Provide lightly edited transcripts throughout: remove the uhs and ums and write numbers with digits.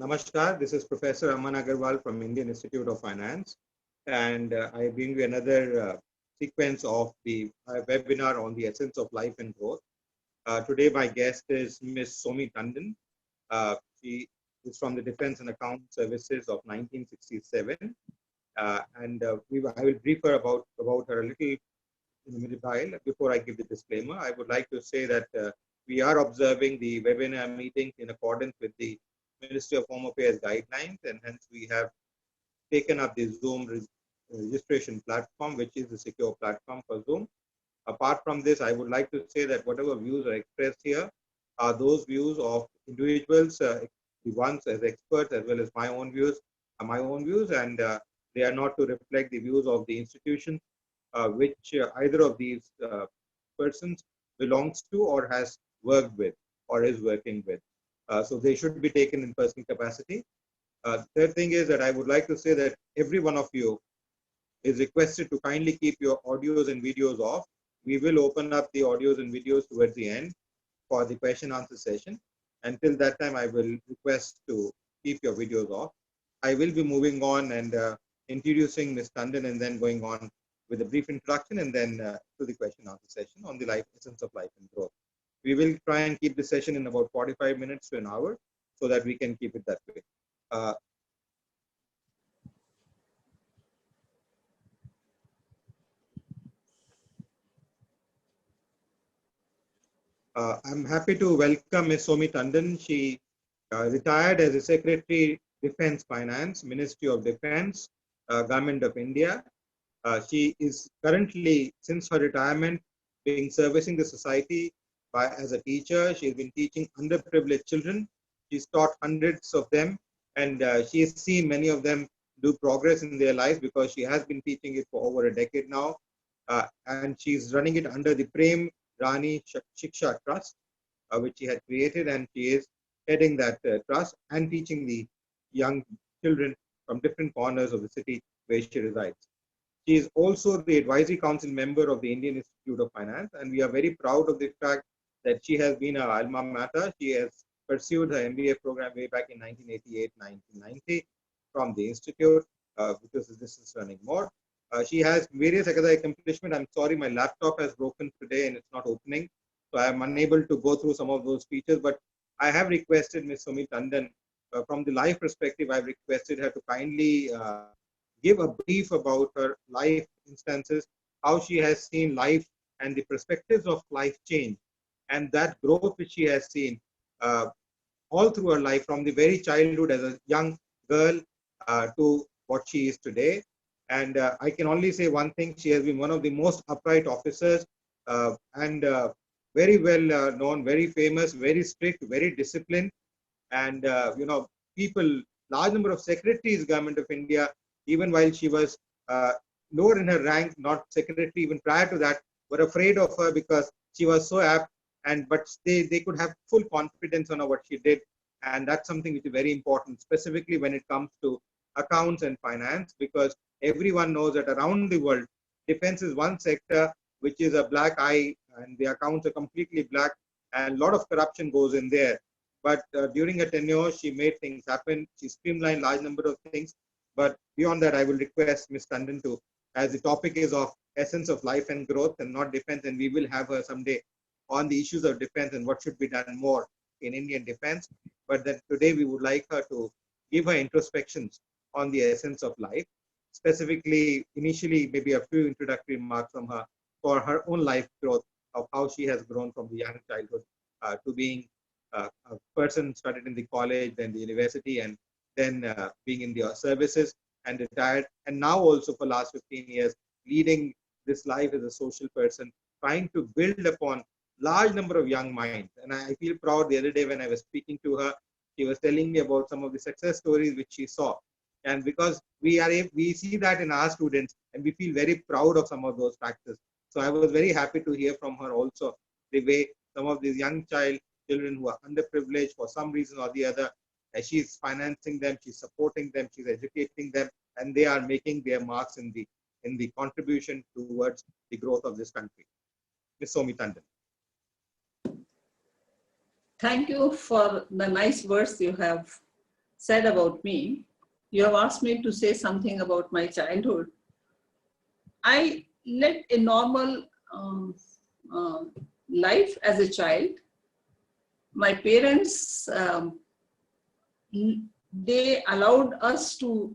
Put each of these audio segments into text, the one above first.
Namaskar, this is Professor Aman Agarwal from Indian Institute of Finance, and I bring you another sequence of the webinar on the essence of life and growth. Today, my guest is Ms. Somi Tandon. She is from the Defense and Account Services of 1967, and I will brief her about her a little in a minute while. Before I give the disclaimer, I would like to say that we are observing the webinar meetings in accordance with the Ministry of Home Affairs guidelines, and hence we have taken up the Zoom registration platform, which is the secure platform for Zoom. Apart from this, I would like to say that whatever views are expressed here are those views of individuals, the ones as experts, as well as my own views, and they are not to reflect the views of the institution which either of these persons belongs to or has worked with or is working with. So they should be taken in personal capacity. Third thing is that I would like to say that every one of you is requested to kindly keep your audios and videos off. We will open up the audios and videos towards the end for the question answer session. Until that time, I will request to keep your videos off. I will be moving on and introducing Ms. Tandon and then going on with a brief introduction and then to the question answer session on the essence of life and growth. We will try and keep the session in about 45 minutes to an hour so that we can keep it that way. I'm happy to welcome Ms. Somi Tandon. She retired as a Secretary Defense Finance, Ministry of Defense, Government of India. She is currently, since her retirement, being servicing the society as a teacher. She's been teaching underprivileged children. She's taught hundreds of them, and she has seen many of them do progress in their lives because she has been teaching it for over a decade now. And she's running it under the Prem Rani Shiksha Trust, which she had created, and she is heading that trust and teaching the young children from different corners of the city where she resides. She is also the advisory council member of the Indian Institute of Finance, and we are very proud of the fact that she has been our alma mater. She has pursued her MBA program way back in 1988-1990 from the institute, because this is running more. She has various academic accomplishments. I'm sorry, my laptop has broken today and it's not opening, so I'm unable to go through some of those features. But I have requested Ms. Somi Tandon, from the life perspective, I've requested her to kindly give a brief about her life instances, how she has seen life and the perspectives of life change, and that growth which she has seen all through her life from the very childhood as a young girl to what she is today. And I can only say one thing: she has been one of the most upright officers and very well known, very famous, very strict, very disciplined, and people, large number of secretaries, Government of India, even while she was lower in her rank, not secretary, even prior to that, were afraid of her because she was so apt, but they could have full confidence on what she did. And that's something which is very important, specifically when it comes to accounts and finance, because everyone knows that around the world, defense is one sector which is a black eye, and the accounts are completely black, and a lot of corruption goes in there. But during her tenure, she made things happen. She streamlined large number of things. But beyond that, I will request Ms. Tandon to, as the topic is of essence of life and growth and not defense, and we will have her someday on the issues of defense and what should be done more in Indian defense. But that today we would like her to give her introspections on the essence of life, specifically, initially, maybe a few introductory remarks from her for her own life growth of how she has grown from the young childhood to being a person studied in the college, then the university, and then being in the services and retired, and now also for last 15 years leading this life as a social person, trying to build upon large number of young minds. And I feel proud. The other day when I was speaking to her, she was telling me about some of the success stories which she saw, and because we see that in our students, and we feel very proud of some of those factors. So I was very happy to hear from her also the way some of these young children who are underprivileged for some reason or the other, she's financing them, she's supporting them, she's educating them, and they are making their marks in the contribution towards the growth of this country. Ms. Somi Tandon. Thank you for the nice words you have said about me. You have asked me to say something about my childhood. I led a normal life as a child. My parents, they allowed us to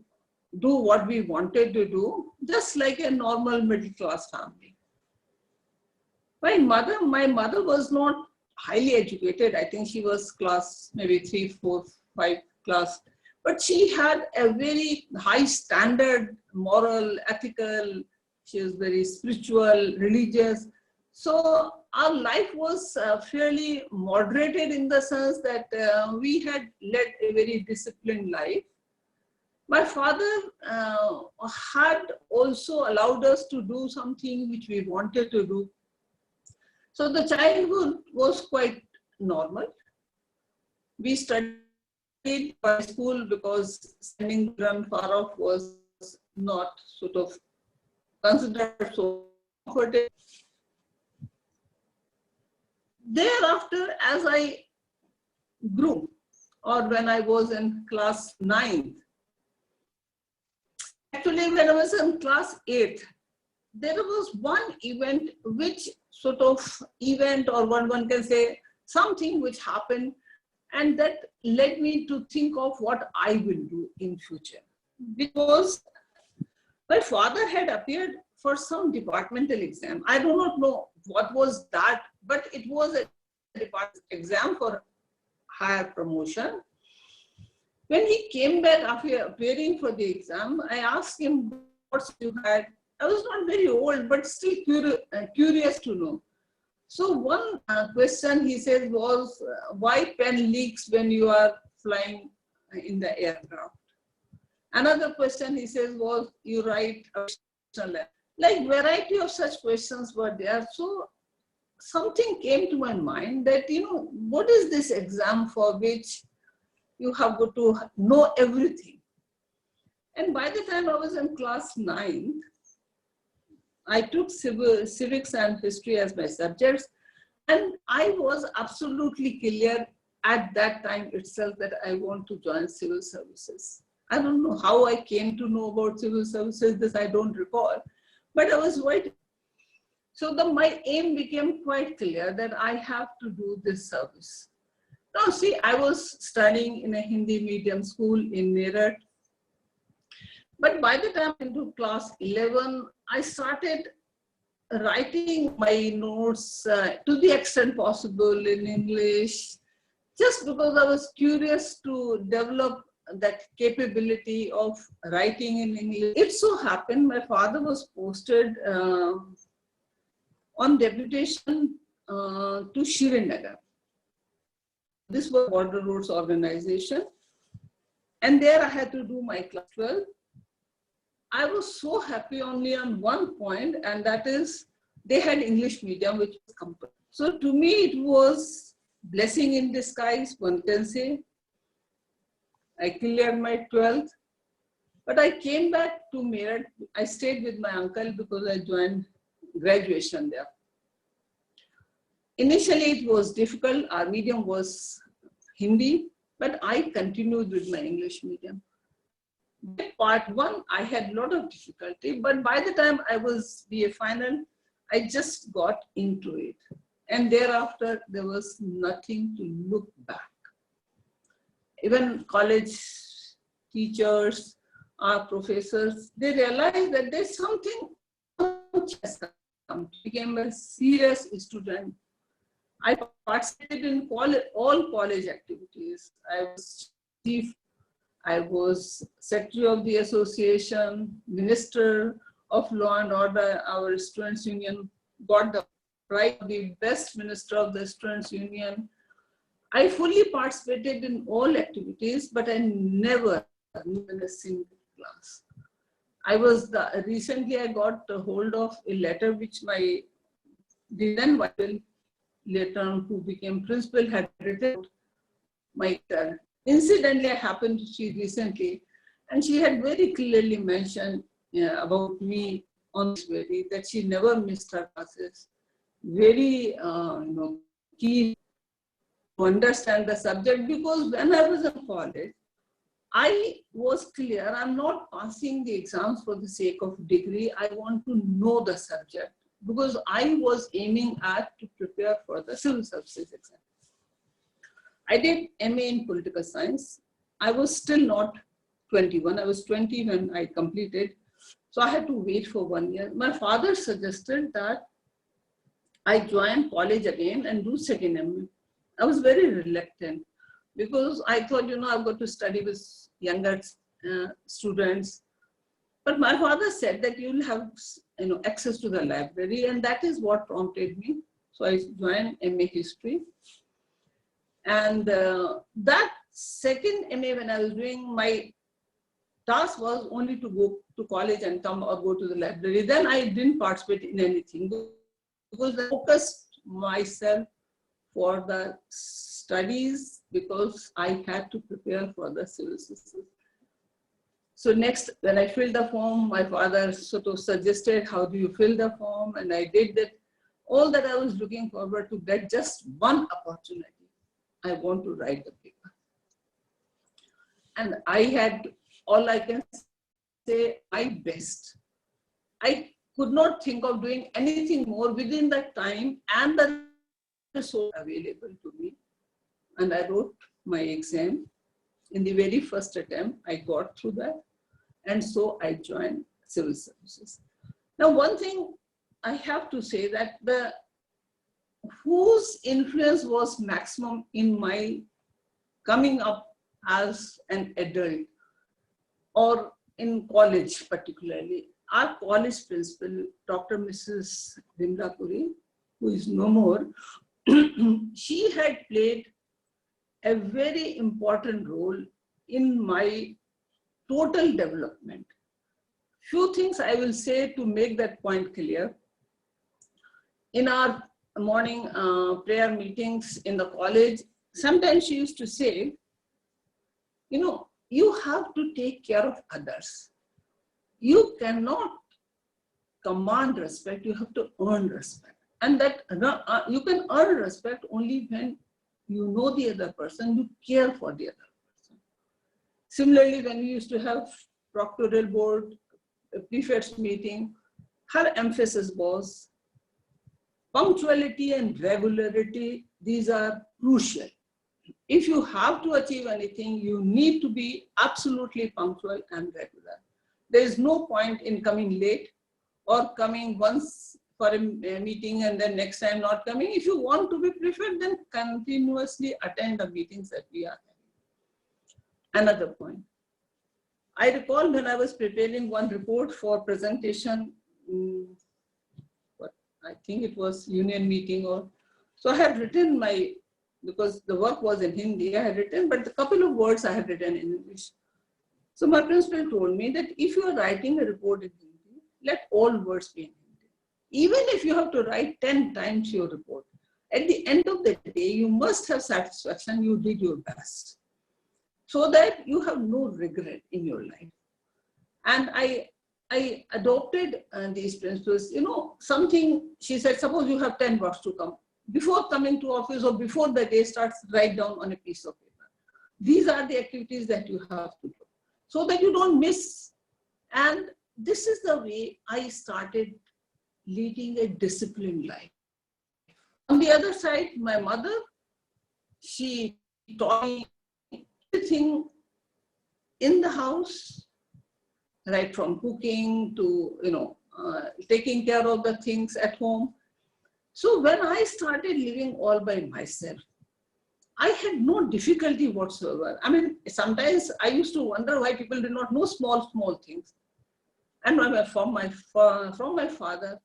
do what we wanted to do, just like a normal middle class family. My mother was not highly educated. I think she was class maybe 3, 4, 5 class, but she had a very high standard, moral, ethical. She was very spiritual, religious. So our life was fairly moderated in the sense that we had led a very disciplined life. My father had also allowed us to do something which we wanted to do. So the childhood was quite normal. We studied by school because standing run far off was not sort of considered so comfortable. Thereafter, as I grew, or when I was in class 9th, actually when I was in class 8th, there was one event which sort of event, or one can say something which happened, and that led me to think of what I will do in future. Because my father had appeared for some departmental exam. I do not know what was that, but it was a departmental exam for higher promotion. When he came back after appearing for the exam, I asked him what you had. I was not very old, but still curious to know. So one question he said was, why pen leaks when you are flying in the aircraft? Another question he says was, you write a like variety of such questions were there. So something came to my mind that, what is this exam for which you have got to know everything? And by the time I was in class 9th, I took civics and history as my subjects, and I was absolutely clear at that time itself that I want to join civil services. I don't know how I came to know about civil services, this I don't recall, but I was quite. So my aim became quite clear that I have to do this service. Now see, I was studying in a Hindi medium school in Meerut. But by the time into class 11, I started writing my notes to the extent possible in English, just because I was curious to develop that capability of writing in English. It so happened my father was posted on deputation to Srinagar. This was Border Roads Organization. And there I had to do my class 12. I was so happy only on one point, and that is they had English medium, which was compulsory. So to me, it was blessing in disguise, one can say. I cleared my 12th, but I came back to Meerut. I stayed with my uncle because I joined graduation there. Initially, it was difficult. Our medium was Hindi, but I continued with my English medium. Part 1, I had a lot of difficulty, but by the time I was BA final, I just got into it. And thereafter, there was nothing to look back. Even college teachers, our professors, they realized that there's something I became a serious student. I participated in all college activities. I was chief, I was secretary of the association, minister of law and order. Our students' union got the prize of the best minister of the students' union. I fully participated in all activities, but I never in a single class. Recently I got a hold of a letter which my then wife, later on who became principal, had written. My incidentally, I happened to see recently, and she had very clearly mentioned about me on this very, that she never missed her classes. Very keen to understand the subject, because when I was in college, I was clear, I'm not passing the exams for the sake of degree. I want to know the subject because I was aiming at to prepare for the civil services exam. I did MA in political science. I was still not 21. I was 20 when I completed. So I had to wait for 1 year. My father suggested that I join college again and do second MA. I was very reluctant because I thought, I've got to study with younger students. But my father said that you'll have, access to the library, and that is what prompted me. So I joined MA History. And that second MA, when I was doing, my task was only to go to college and come or go to the library. Then I didn't participate in anything because I focused myself for the studies because I had to prepare for the civil services. So next, when I filled the form, my father sort of suggested, how do you fill the form? And I did that. All that I was looking forward to get just one opportunity. I want to write the paper. And I had, all I can say, my best. I could not think of doing anything more within that time and the resource available to me. And I wrote my exam. In the very first attempt, I got through that. And so I joined civil services. Now, one thing I have to say that whose influence was maximum in my coming up as an adult or in college particularly, our college principal, Dr. Mrs. Vimla Puri, who is no more, she had played a very important role in my total development. Few things I will say to make that point clear. In our morning prayer meetings in the college, sometimes she used to say, you have to take care of others. You cannot command respect, you have to earn respect. And that you can earn respect only when you know the other person, you care for the other person. Similarly, when we used to have proctoral board, prefects meeting, her emphasis was punctuality and regularity. These are crucial. If you have to achieve anything, you need to be absolutely punctual and regular. There is no point in coming late or coming once for a meeting and then next time not coming. If you want to be preferred, then continuously attend the meetings that we are having. Another point. I recall when I was preparing one report for presentation, I think it was union meeting so I had written because the work was in Hindi, I had written, but a couple of words I had written in English. So my principal told me that if you are writing a report in Hindi, let all words be in Hindi. Even if you have to write 10 times your report, at the end of the day, you must have satisfaction you did your best, so that you have no regret in your life. And I adopted these principles. Something, she said, suppose you have 10 works to come. Before coming to office or before the day starts, write down on a piece of paper. These are the activities that you have to do so that you don't miss. And this is the way I started leading a disciplined life. On the other side, my mother, she taught me everything in the house, right from cooking to, taking care of the things at home. So when I started living all by myself, I had no difficulty whatsoever. I mean, sometimes I used to wonder why people did not know small things. And from my father,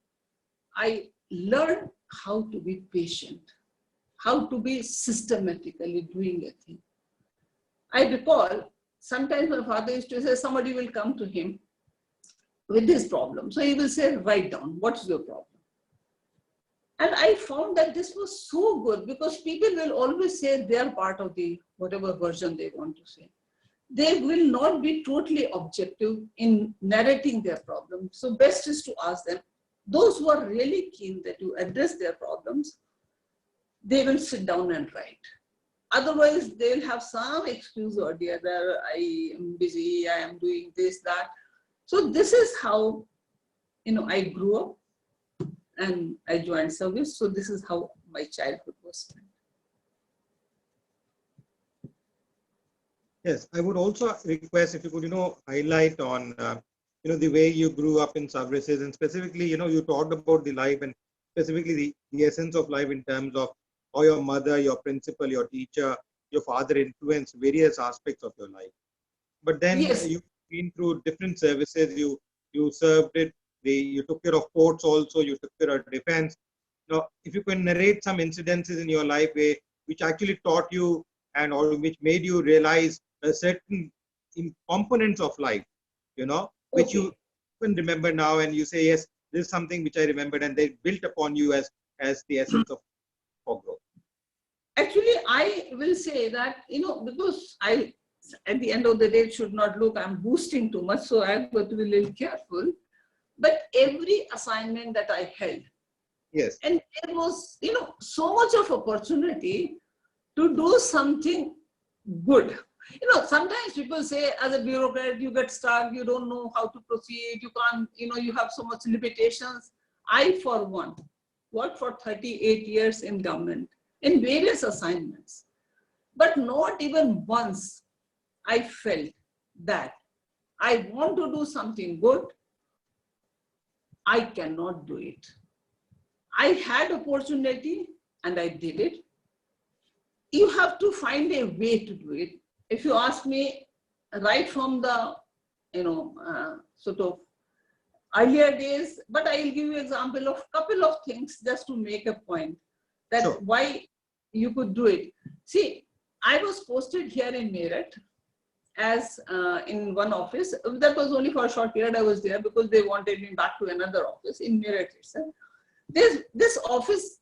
I learned how to be patient, how to be systematically doing a thing. I recall, sometimes my father used to say, somebody will come to him with this problem. So he will say, write down, what's your problem? And I found that this was so good because people will always say their part of the whatever version they want to say. They will not be totally objective in narrating their problems. So best is to ask them. Those who are really keen that you address their problems, they will sit down and write. Otherwise, they'll have some excuse or the other. I am busy, I am doing this, that. So this is how, I grew up and I joined service. So this is how my childhood was spent. Yes, I would also request if you could, highlight on, the way you grew up in services, and specifically, you talked about the life and specifically the essence of life in terms of how your mother, your principal, your teacher, your father influenced various aspects of your life. But then Yes. you've been through different services. You served it. You took care of ports also. You took care of defense. Now, if you can narrate some incidences in your life which actually taught you or which made you realize a certain components of life, which you can remember now, and you say, yes, this is something which I remembered, and they built upon you as the essence of growth. Actually, I will say that, because at the end of the day, it should not look, I'm boosting too much, so I've got to be a little careful. But every assignment that I held, yes, and there was, so much of opportunity to do something good. Sometimes people say, as a bureaucrat, you get stuck, you don't know how to proceed, you can't, you have so much limitations. I, for one, worked for 38 years in government, in various assignments. But not even once I felt that I want to do something good, I cannot do it. I had opportunity and I did it. You have to find a way to do it. If you ask me, right from the, sort of earlier days, but I'll give you an example of a couple of things just to make a point that sure. Why you could do it. See, I was posted here in Meerut as in one office. That was only for a short period I was there because they wanted me back to another office in Meerut itself. This office,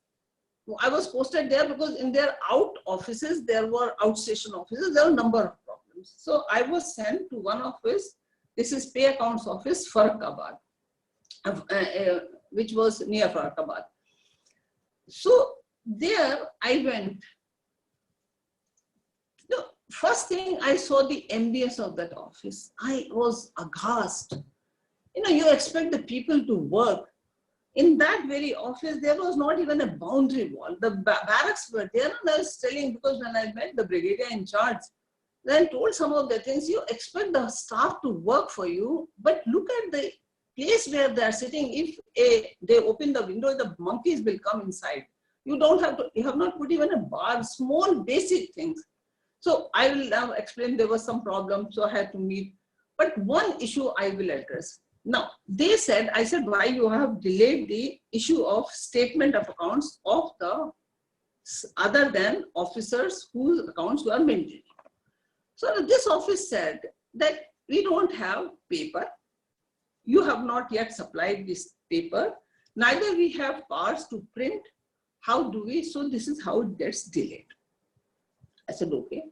I was posted there because in their out offices, there were outstation offices, there were a number of problems. So I was sent to one office. This is Pay Accounts Office, Farrukhabad, which was near Farrukhabad. So there I went. The first thing I saw the ambience of that office. I was aghast. You expect the people to work. In that very office, there was not even a boundary wall. The barracks were there, and I was telling, because when I met the brigadier in charge, then told some of the things, you expect the staff to work for you, but look at the place where they are sitting. If they open the window, the monkeys will come inside. You have not put even a bar, small basic things. So I will now explain, there was some problem, so I had to meet. But one issue I will address. Now, I said, why you have delayed the issue of statement of accounts of the other than officers whose accounts you are maintaining. So this office said that we don't have paper. You have not yet supplied this paper. Neither we have cards to print. How do we? So this is how it gets delayed. I said, okay.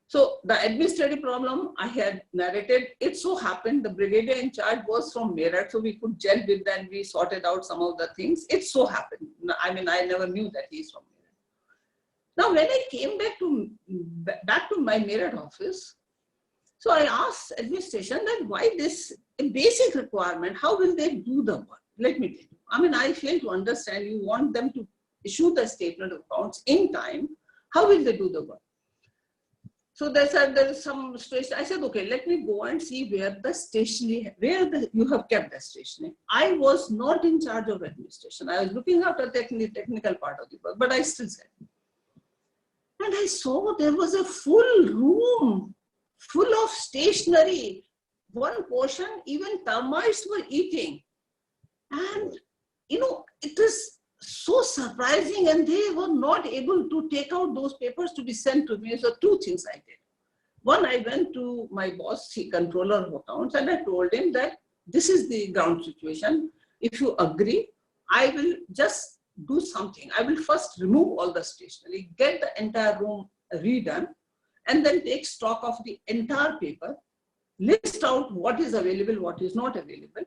So the administrative problem I had narrated, it so happened the brigadier in charge was from Meerut, so we could gel with them, we sorted out some of the things. It so happened. I mean, I never knew that he's from Meerut. Now, when I came back to my Meerut office, so I asked administration that why this a basic requirement, how will they do the work? Let me tell you. I mean, I fail to understand. You want them to issue the statement of accounts in time. How will they do the work? So they said there is some station. I said, okay, let me go and see where the stationery, you have kept the stationery. I was not in charge of administration. I was looking after the technical part of the work, but I still said. And I saw there was a full room full of stationery. One portion, even termites were eating. And, it is so surprising, and they were not able to take out those papers to be sent to me. So two things I did. One, I went to my boss, the controller of accounts, and I told him that this is the ground situation. If you agree, I will just do something. I will first remove all the stationery, get the entire room redone, and then take stock of the entire paper, list out what is available, what is not available.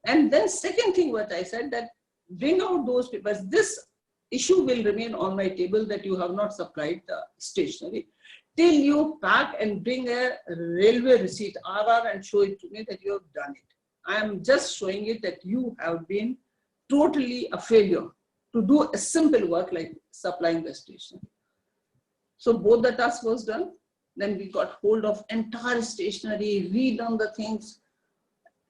And then second thing what I said, that bring out those papers. This issue will remain on my table that you have not supplied the stationery till you pack and bring a railway receipt, RR, and show it to me that you have done it. I am just showing it that you have been totally a failure to do a simple work like supplying the stationery. So both the task was done. Then we got hold of entire stationery, redone the things.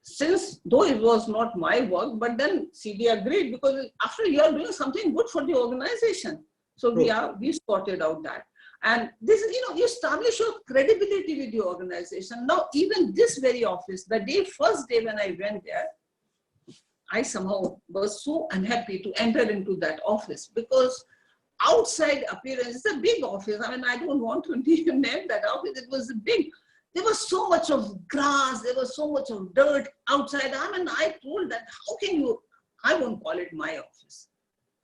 Since though it was not my work, but then CD agreed because after you are doing something good for the organization. So we sorted out that. And this is, you establish your credibility with the organization. Now, even this very office, the first day when I went there, I somehow was so unhappy to enter into that office because outside appearance, it's a big office. I mean, I don't want to name that office. It was big. There was so much of grass. There was so much of dirt outside. I mean, I told that, how can you, I won't call it my office.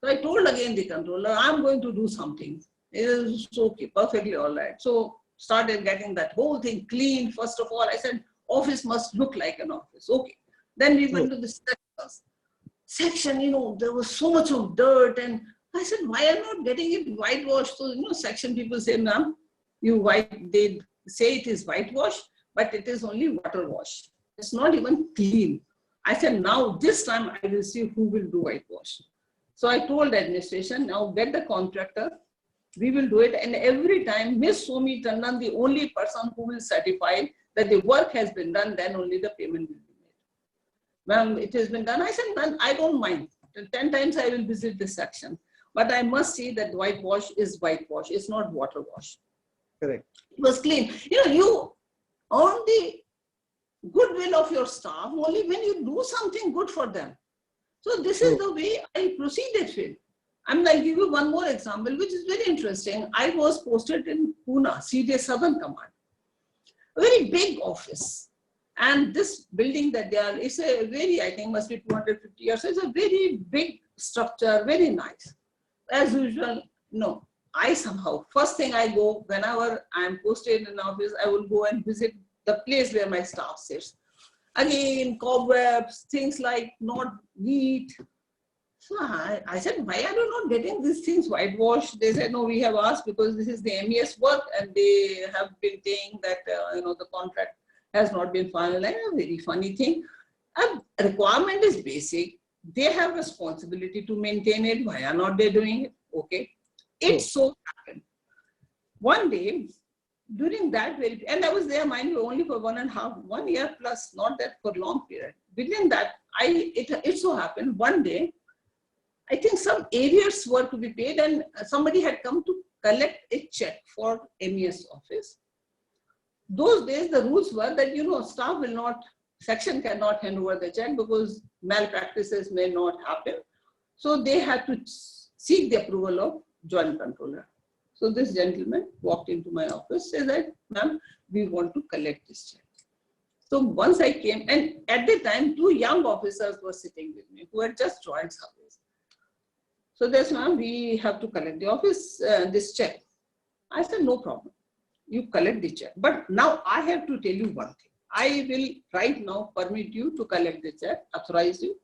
So I told again the controller, I'm going to do something. It is okay, perfectly all right. So started getting that whole thing clean. First of all, I said, office must look like an office. Okay. Then we went to the section, there was so much of dirt. And I said, why am I not getting it whitewashed? So, section people say, ma'am, they say it is whitewash, but it is only water wash. It's not even clean. I said, now this time I will see who will do whitewash. So I told the administration, now get the contractor. We will do it. And every time, Ms. Somi Tandon, the only person who will certify that the work has been done, then only the payment will be made. Well, it has been done. I said, man, I don't mind. 10 times I will visit this section. But I must see that whitewash is whitewash. It's not water wash. Correct. It was clean. You earn the goodwill of your staff only when you do something good for them. So this is the way I proceeded with. I'll give you one more example, which is very interesting. I was posted in Pune, CDA Southern Command, a very big office. And this building that they are, is a very, I think must be 250 years. So it's a very big structure, very nice. As usual, no. I somehow, first thing I go, whenever I'm posted in an office, I will go and visit the place where my staff sits. Again, cobwebs, things like not neat. So I said, why are you not getting these things whitewashed? They said, no, we have asked because this is the MES work and they have been saying that, the contract has not been finalized. A very funny thing. A requirement is basic. They have responsibility to maintain it. Why are not they doing it? Okay. It so happened. One day, during that and I was there, mind you, only for 1 year plus, not that for long period. Within that, it so happened one day, I think some arrears were to be paid and somebody had come to collect a check for MES office. Those days, the rules were that, staff will not, section cannot hand over the check because malpractices may not happen. So they had to seek the approval of joint controller. So this gentleman walked into my office, said that, ma'am, we want to collect this check. So once I came, and at the time, 2 young officers were sitting with me who had just joined service. So they said, ma'am, we have to collect the office, this check. I said, no problem. You collect the check. But now I have to tell you one thing. I will right now permit you to collect the check, authorize you.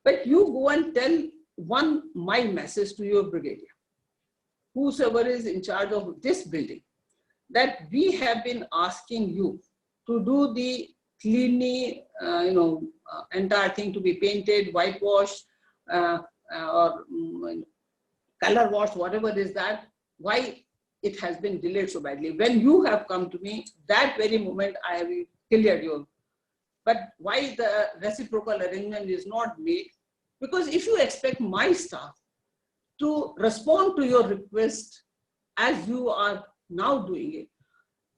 But you go and tell my message to your brigadier, whosoever is in charge of this building, that we have been asking you to do the cleaning, entire thing to be painted, whitewashed, or color washed, whatever is that, why it has been delayed so badly. When you have come to me, that very moment I will clear you. But why the reciprocal arrangement is not made? Because if you expect my staff to respond to your request as you are now doing it,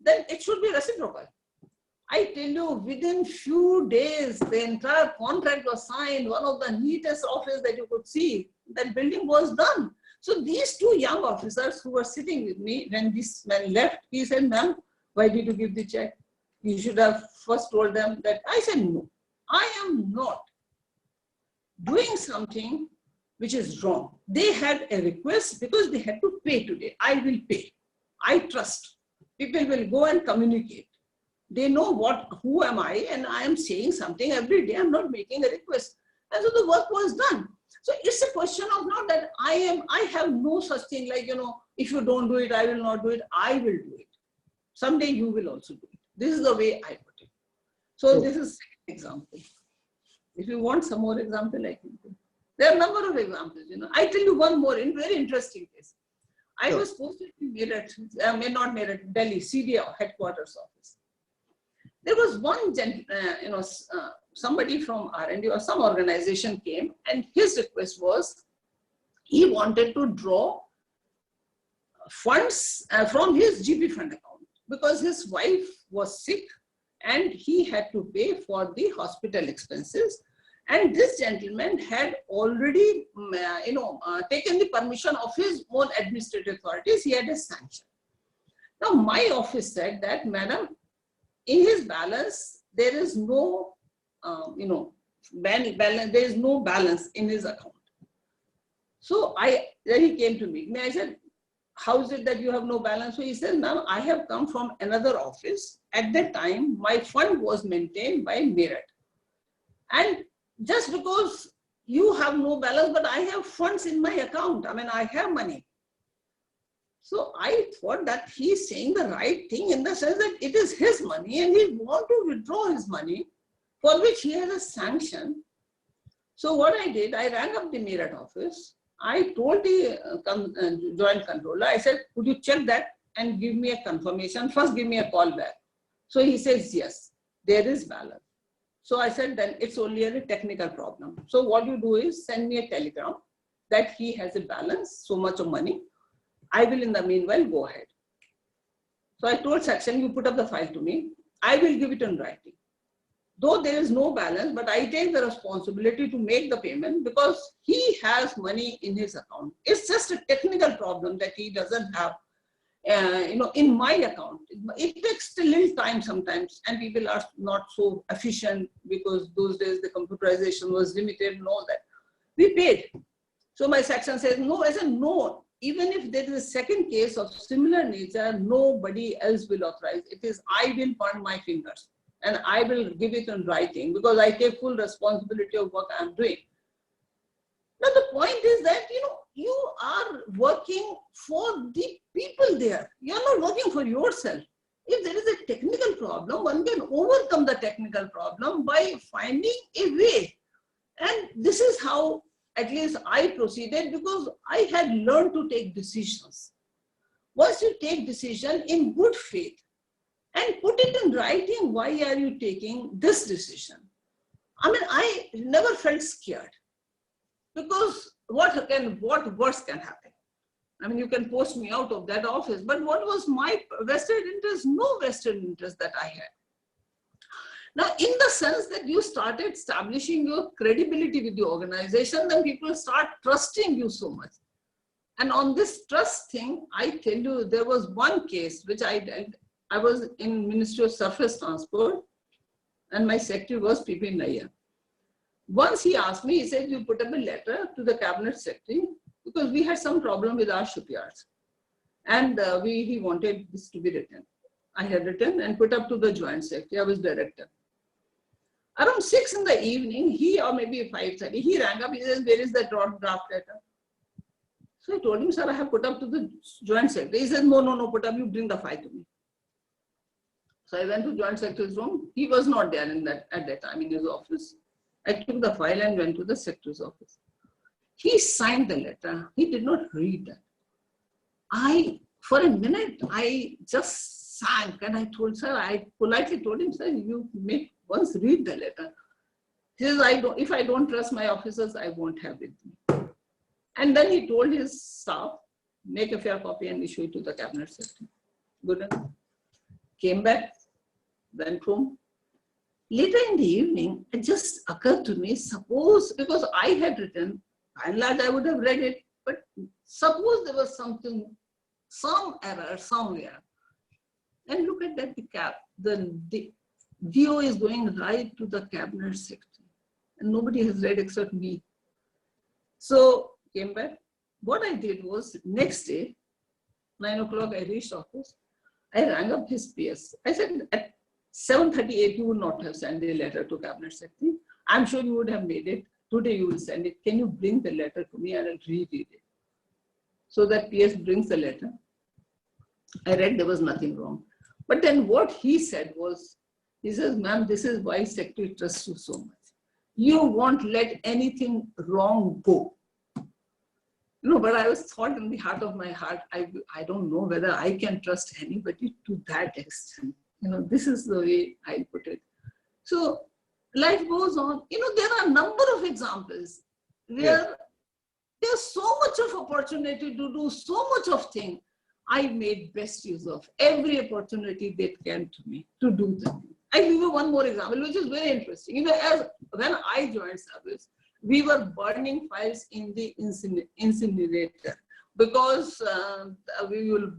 then it should be reciprocal. I tell you, within few days, the entire contract was signed, one of the neatest office that you could see, that building was done. So these 2 young officers who were sitting with me, when this man left, he said, ma'am, why did you give the check? You should have first told them that. I said, no, I am not doing something which is wrong. They had a request because they had to pay today. I will pay. I trust. People will go and communicate. They know who am I, and I am saying something every day. I'm not making a request. And so the work was done. So it's a question of not that I have no such thing like, if you don't do it, I will not do it. I will do it. Someday you will also do it. This is the way I put it. So this is second example. If you want some more example, I can do. There are a number of examples, I tell you one more very interesting case. I was posted in Meerut, not Meerut, Delhi, CDA headquarters office. There was one, somebody from R&D or some organization came, and his request was he wanted to draw funds from his GP fund account because his wife was sick and he had to pay for the hospital expenses. And this gentleman had already, taken the permission of his own administrative authorities. He had a sanction. Now, my office said that, madam, in his balance, there is no, balance. There is no balance in his account. So then he came to me. I said, how is it that you have no balance? So he said, ma'am, I have come from another office. At that time, my fund was maintained by Meerut. And just because you have no balance, but I have funds in my account. I mean, I have money. So I thought that he's saying the right thing in the sense that it is his money and he wants to withdraw his money for which he has a sanction. So what I did, I rang up the Meerut office. I told the joint controller, I said, could you check that and give me a confirmation? First, give me a call back. So he says, yes, there is balance. So I said, then it's only a technical problem. So what you do is send me a telegram that he has a balance, so much of money. I will in the meanwhile go ahead. So I told section, you put up the file to me. I will give it in writing. Though there is no balance, but I take the responsibility to make the payment because he has money in his account. It's just a technical problem that he doesn't have, in my account. It takes a little time sometimes and people are not so efficient because those days the computerization was limited and all that. We paid. So my section says, no. I said, no. Even if there is a second case of similar nature, nobody else will authorize. It is I will burn my fingers and I will give it in writing because I take full responsibility of what I am doing. Now the point is that, you are working for the people there. You are not working for yourself. If there is a technical problem, one can overcome the technical problem by finding a way. And this is how at least I proceeded because I had learned to take decisions. Once you take decision in good faith and put it in writing, why are you taking this decision? I mean, I never felt scared because what worse can happen? I mean, you can post me out of that office, but what was my vested interest? No vested interest that I had. Now, in the sense that you started establishing your credibility with the organization, then people start trusting you so much. And on this trust thing, I tell you, there was one case which I did. I was in Ministry of Surface Transport and my secretary was P.P. Nayyar. Once he asked me, he said, you put up a letter to the cabinet secretary because we had some problem with our shipyards. And he wanted this to be written. I had written and put up to the joint secretary. I was director. Around 6 in the evening, he or maybe 5:30, he rang up, he says, where is the draft letter? So I told him, sir, I have put up to the joint secretary. He said, no, put up, you bring the file to me. So I went to joint secretary's room. He was not there at that time in his office. I took the file and went to the secretary's office. He signed the letter. He did not read that. For a minute, I just sank and I told, sir, I politely told him, sir, you may once read the letter. He says, if I don't trust my officers, I won't have it. And then he told his staff, make a fair copy and issue it to the cabinet secretary. Good enough. Came back, went home. Later in the evening, it just occurred to me, suppose, because I had written, by and large, I would have read it, but suppose there was something, some error somewhere. And look at that, the DO is going right to the cabinet secretary. And nobody has read except me. So came back. What I did was, next day, 9 o'clock, I reached office. I rang up his PS. I said, at 7:38, you would not have sent a letter to cabinet secretary. I'm sure you would have made it today you will send it. Can you bring the letter to me and I'll reread it? So that PS brings the letter. I read, there was nothing wrong. But then what he said was, he says, ma'am, this is why Secretary trusts you so much. You won't let anything wrong go. No, but I was thought in the heart of my heart, I don't know whether I can trust anybody to that extent. This is the way I put it. So life goes on. There are a number of examples where there's so much of opportunity to do so much of thing. I made best use of every opportunity that came to me to do the thing. I'll give you one more example, which is very interesting. As when I joined service, we were burning files in the incinerator because we will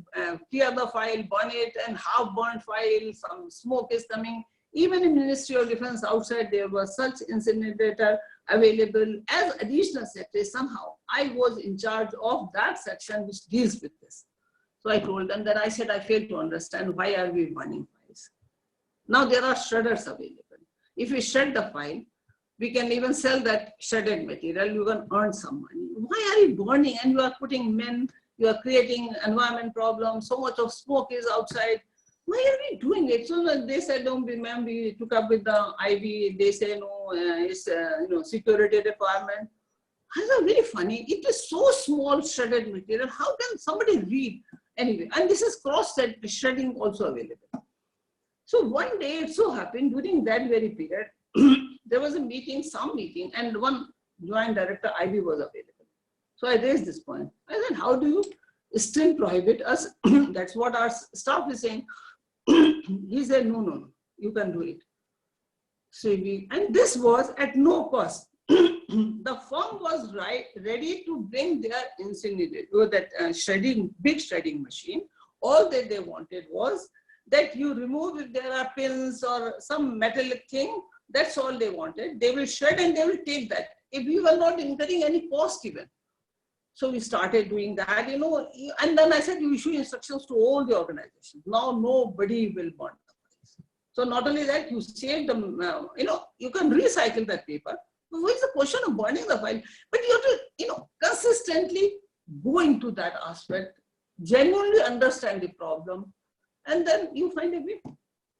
clear the file, burn it, and half burnt file, some smoke is coming. Even in Ministry of Defense outside, there was such incinerator available. As additional secretary, somehow I was in charge of that section which deals with this. So I told them that I said, I fail to understand why are we burning files. Now there are shredders available. If we shred the file, we can even sell that shredded material, you can earn some money. Why are you burning? And you are putting men, you are creating environment problems, so much of smoke is outside. Why are we doing it? So they said, don't be, ma'am, we took up with the IB, they say, no, it's security requirement. I thought, very funny. It is so small shredded material. How can somebody read? Anyway, and this is cross-shredding also available. So one day it so happened during that very period, there was a meeting, and one joint director IB was available. So I raised this point. I said, how do you still prohibit us? That's what our staff is saying. He said, no, you can do it. So and this was at no cost. The firm was ready to bring their incinerator, that big shredding machine. All that they wanted was that you remove if there are pins or some metallic thing. That's all they wanted. They will shred and they will take that. If we were not incurring any cost even. So we started doing that, and then I said, you issue instructions to all the organizations. Now nobody will burn the files. So not only that, you save them, you can recycle that paper. What is the question of burning the file? But you have to, consistently go into that aspect, genuinely understand the problem, and then you find a way.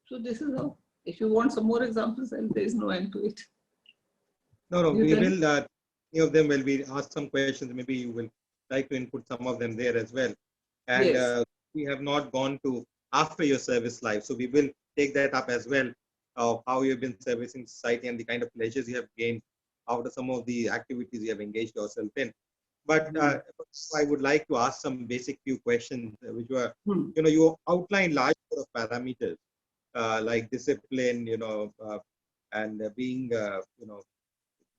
So this is how. If you want some more examples, then there is no end to it. No, we will. Any of them will be asked some questions. Maybe you will like to input some of them there as well. And yes. We have not gone to after your service life, so we will take that up as well. Of how you have been servicing society and the kind of pleasures you have gained out of some of the activities you have engaged yourself in. But I would like to ask some basic few questions, which were, you outlined large number of parameters like discipline, and being,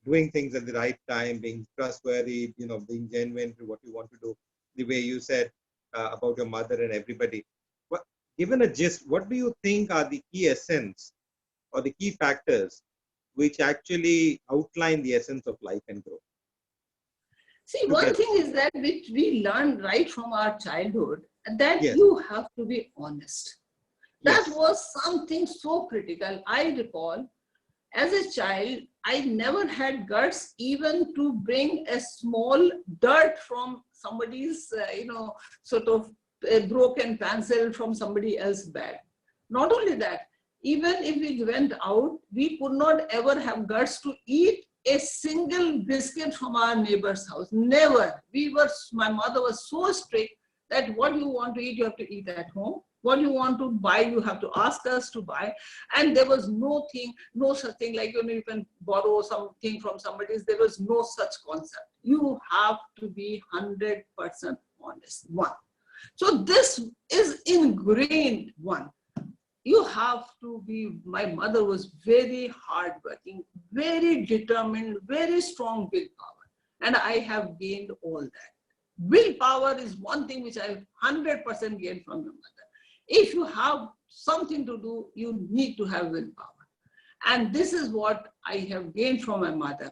doing things at the right time, being trustworthy, being genuine to what you want to do. The way you said about your mother and everybody. But given a gist, what do you think are the key essence or the key factors which actually outline the essence of life and growth? See, one thing is that which we learned right from our childhood, that you have to be honest. That was something so critical. I recall, as a child, I never had guts even to bring a small dirt from somebody's, sort of a broken pencil from somebody else's bag. Not only that, even if we went out, we could not ever have guts to eat a single biscuit from our neighbor's house. Never. My mother was so strict that what you want to eat, you have to eat at home. What you want to buy, you have to ask us to buy. And there was no such thing like, you can borrow something from somebody. There was no such concept. You have to be 100% honest. One. So this is ingrained. One. You have to be, my mother was very hardworking, very determined, very strong willpower. And I have gained all that. Willpower is one thing which I 100% gained from my mother. If you have something to do, you need to have willpower. And this is what I have gained from my mother.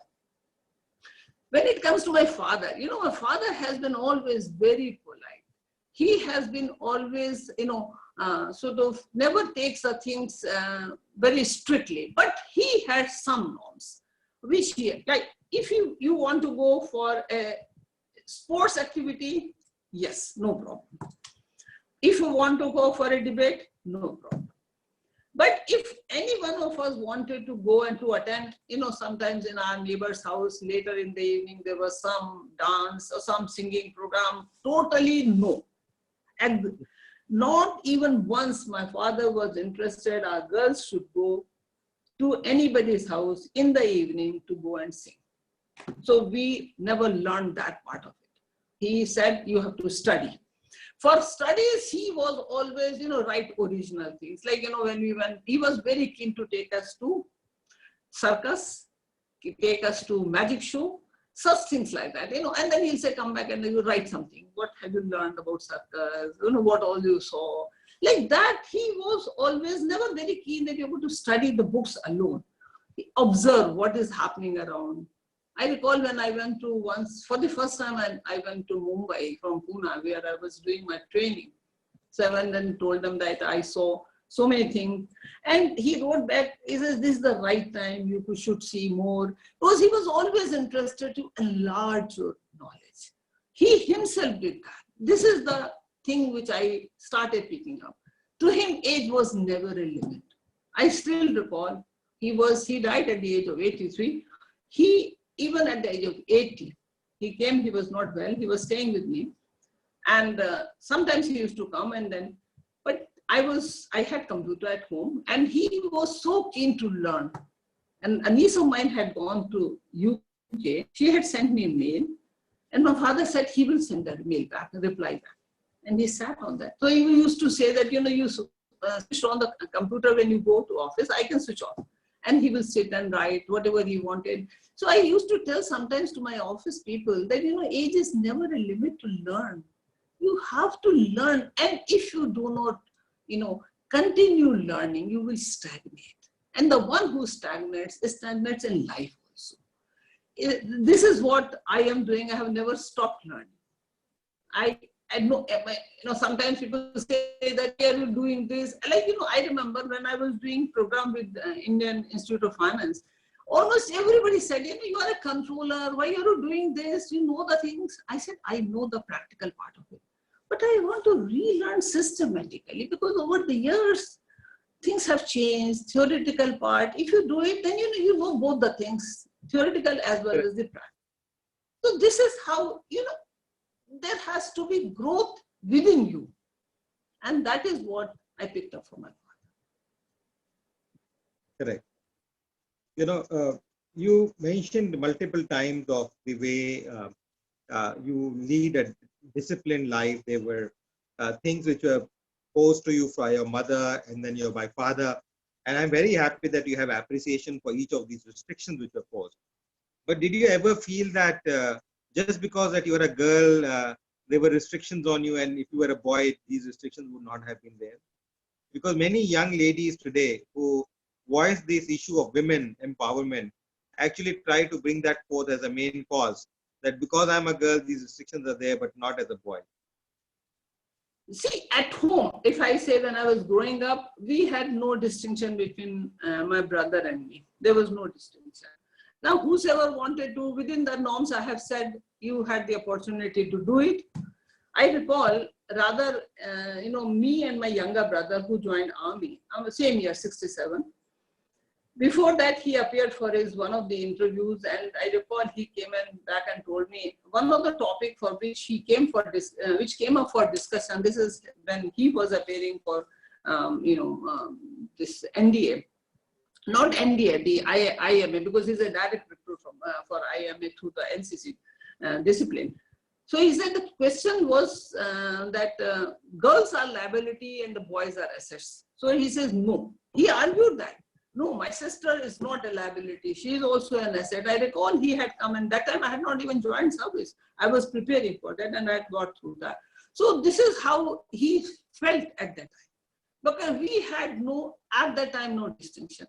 When it comes to my father, my father has been always very polite. He has been always, sort of never takes the things very strictly, but he had some norms, which he, like, if you want to go for a sports activity, yes, no problem. If you want to go for a debate, no problem. But if any one of us wanted to go and to attend, sometimes in our neighbor's house, later in the evening, there was some dance or some singing program, totally no. And not even once my father was interested, our girls should go to anybody's house in the evening to go and sing. So we never learned that part of it. He said, you have to study. For studies, he was always, write original things. Like, when we went, he was very keen to take us to circus, take us to magic show, such things like that, and then he'll say, come back and you write something. What have you learned about circus? What all you saw? Like that, he was always never very keen that you're going to study the books alone. Observe what is happening around. I recall when I went to once, for the first time, I went to Mumbai from Pune, where I was doing my training. So I went and told them that I saw so many things. And he wrote back, he says, this is the right time, you should see more. Because he was always interested to enlarge your knowledge. He himself did that. This is the thing which I started picking up. To him, age was never a limit. I still recall, he died at the age of 83. Even at the age of 80, he came, he was not well, he was staying with me. And sometimes he used to come and then, but I had computer at home and he was so keen to learn. And a niece of mine had gone to UK, she had sent me a mail and my father said he will send that mail back, a reply back. And he sat on that. So he used to say that, you switch on the computer when you go to office, I can switch off. And he will sit and write whatever he wanted. So I used to tell sometimes to my office people that, age is never a limit to learn. You have to learn. And if you do not, continue learning, you will stagnate. And the one who stagnates in life also. This is what I am doing. I have never stopped learning. I know, sometimes people say that are you doing this? Like, I remember when I was doing program with Indian Institute of Finance, almost everybody said, you are a controller, why are you doing this? You know the things. I said, I know the practical part of it, but I want to relearn systematically because over the years, things have changed, theoretical part. If you do it, then you know both the things, theoretical as well as the practical. So this is how, there has to be growth within you. And that is what I picked up from my father. Correct. You mentioned multiple times of the way you lead a disciplined life. There were things which were posed to you by your mother and then by father. And I'm very happy that you have appreciation for each of these restrictions which were posed. But did you ever feel that just because that you were a girl, there were restrictions on you, and if you were a boy, these restrictions would not have been there? Because many young ladies today who voice this issue of women empowerment actually try to bring that forth as a main cause, that because I'm a girl, these restrictions are there, but not as a boy. See, at home, if I say when I was growing up, we had no distinction between my brother and me. There was no distinction. Now, whosoever wanted to, within the norms I have said, you had the opportunity to do it. I recall rather, me and my younger brother who joined army, same year, 67. Before that, he appeared for one of the interviews, and I recall he came back and told me one of the topic for which he came for this, which came up for discussion. This is when he was appearing for, this NDA, not NDA, the IMA, because he's a direct recruit for IMA through the NCC discipline. So he said the question was that girls are liability and the boys are assets. So he says no. He argued that. No, my sister is not a liability. She is also an asset. I recall he had come, and that time I had not even joined service. I was preparing for that and I got through that. So this is how he felt at that time. Because we had at that time, no distinction.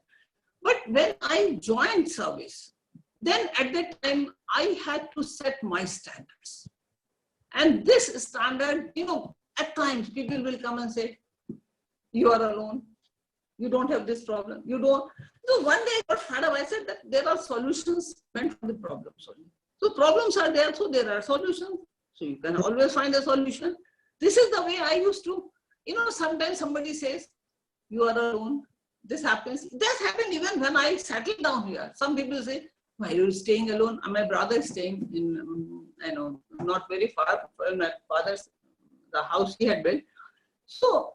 But when I joined service, then at that time, I had to set my standards. And this standard, at times people will come and say, you are alone. You don't have this problem. You don't. So one day I got fed up. I said that there are solutions meant for the problems only. So problems are there, so there are solutions. So you can always find a solution. This is the way I used to, sometimes somebody says, you are alone. This happens. This happened even when I settled down here. Some people say, why are you staying alone? And my brother is staying in, not very far from my father's, the house he had built. So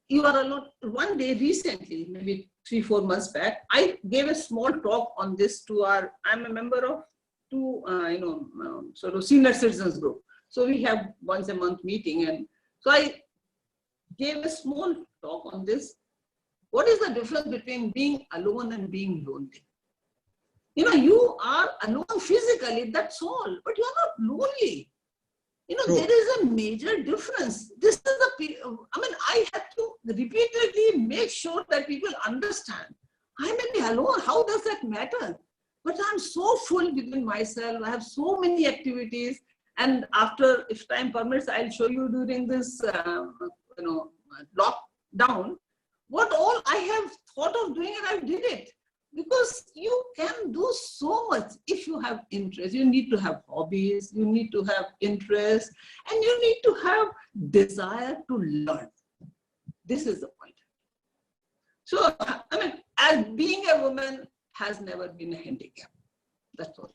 you are alone. One day recently, maybe 3-4 months back, I gave a small talk on this to I'm a member of two, sort of senior citizens group. So we have once a month meeting. And so I gave a small talk on this. What is the difference between being alone and being lonely? You are alone physically, that's all, but you are not lonely. True. There is a major difference. This is I have to repeatedly make sure that people understand. I may be alone, how does that matter? But I'm so full within myself, I have so many activities, and after, if time permits, I'll show you during this, lockdown, what all I have thought of doing, and I did it. Because you can do so much if you have interest. You need to have hobbies, you need to have interest, and you need to have desire to learn. This is the point. So, as being a woman has never been a handicap. That's all.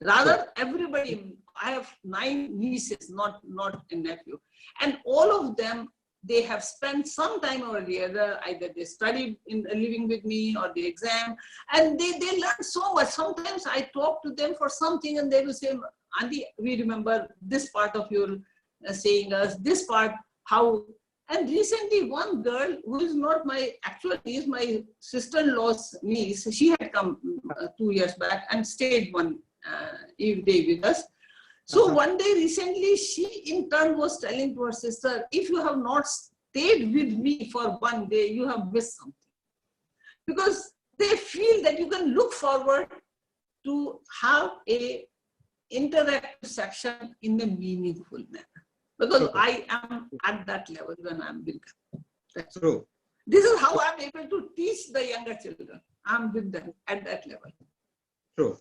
Rather, everybody, I have 9 nieces, not a nephew, and all of them, they have spent some time over the other, either they studied in living with me or the exam, and they learn so much. Sometimes I talk to them for something and they will say, Auntie, we remember this part of your saying us, this part, how. And recently one girl who is not my actual niece, my sister-in-law's niece, she had come 2 years back and stayed one day with us. So one day recently, she in turn was telling to her sister, if you have not stayed with me for one day, you have missed something. Because they feel that you can look forward to have a interactive section in a meaningful manner. Because I am at that level when I'm with them. That's true. This is how I'm able to teach the younger children. I'm with them at that level. True.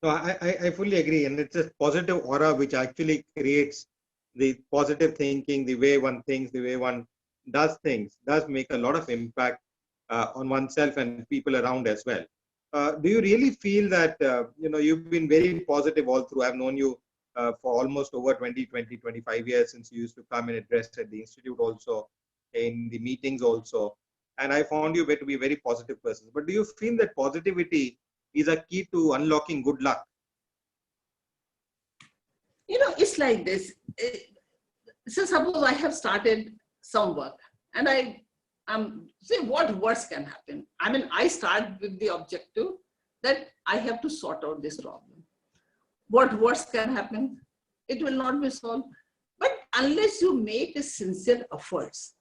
So I fully agree, and it's a positive aura which actually creates the positive thinking, the way one thinks, the way one does things, does make a lot of impact on oneself and people around as well. Do you really feel that, you've been very positive all through? I've known you for almost over 25 years since you used to come and address at the Institute also, in the meetings also, and I found you to be a very positive person. But do you feel that positivity is a key to unlocking good luck? It's like this. So suppose I have started some work and I say what worse can happen. I start with the objective that I have to sort out this problem. What worse can happen? It will not be solved. But unless you make a sincere efforts,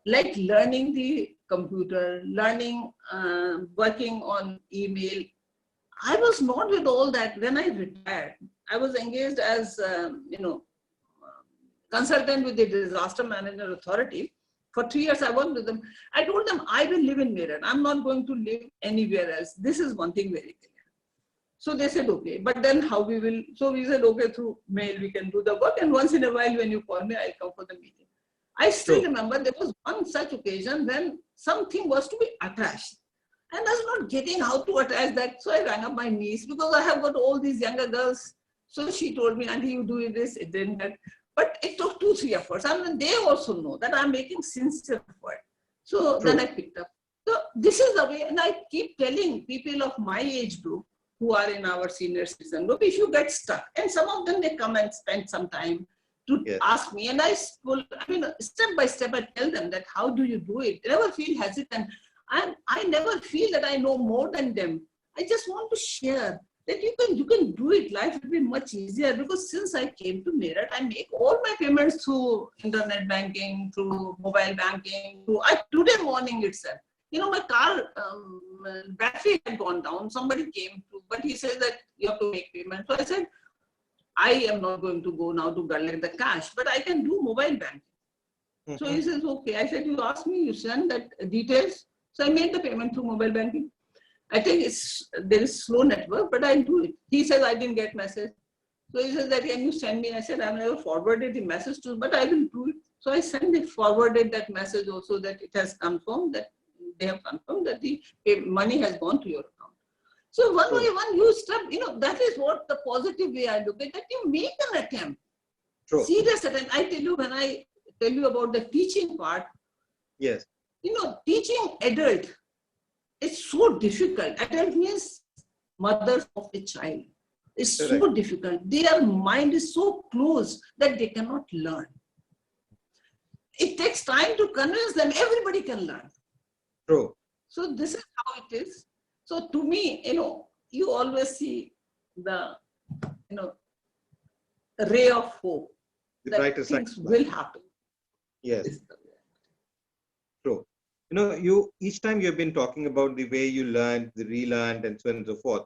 like learning the computer, learning, working on email. I was not with all that when I retired. I was engaged as, consultant with the Disaster Management Authority. For 3 years, I worked with them. I told them, I will live in Meerut. I'm not going to live anywhere else. This is one thing very clear. So they said, okay, but then how we will, so we said, okay, through mail, we can do the work. And once in a while, when you call me, I'll come for the meeting. I still remember there was one such occasion when something was to be attached. And I was not getting how to attach that. So I rang up my niece because I have got all these younger girls. So she told me, Auntie, you do this, it didn't that. But it took 2-3 efforts. They also know that I'm making sincere effort. So then I picked up. So this is the way, and I keep telling people of my age group who are in our senior citizen group, if you get stuck, and some of them, they come and spend some time to ask me, and step by step, I tell them that how do you do it? I never feel hesitant. I never feel that I know more than them. I just want to share that you can do it. Life will be much easier because since I came to Meerut, I make all my payments through internet banking, through mobile banking. Today morning itself, my car battery had gone down. Somebody came to, but he said that you have to make payment. So I said, I am not going to go now to collect the cash, but I can do mobile banking. So he says, okay. I said, you asked me, you send that details. So I made the payment through mobile banking. I think there is slow network, but I'll do it. He says, I didn't get message. So he says that, can you send me? I said, I've never forwarded the message to, but I will do it. So I forwarded that message also, that it has confirmed, that they have confirmed that the money has gone to your account. So one by one, you step, that is what the positive way I look at, that you make an attempt. True. Serious attempt. I tell you, when I tell you about the teaching part, yes, teaching adult is so difficult. Adult means mothers of a child. It's so difficult. Their mind is so closed that they cannot learn. It takes time to convince them. Everybody can learn. True. So this is how it is. So to me, you always see the, ray of hope that things will happen. Yes. True. Each time you've been talking about the way you learned, the relearned, and so on and so forth.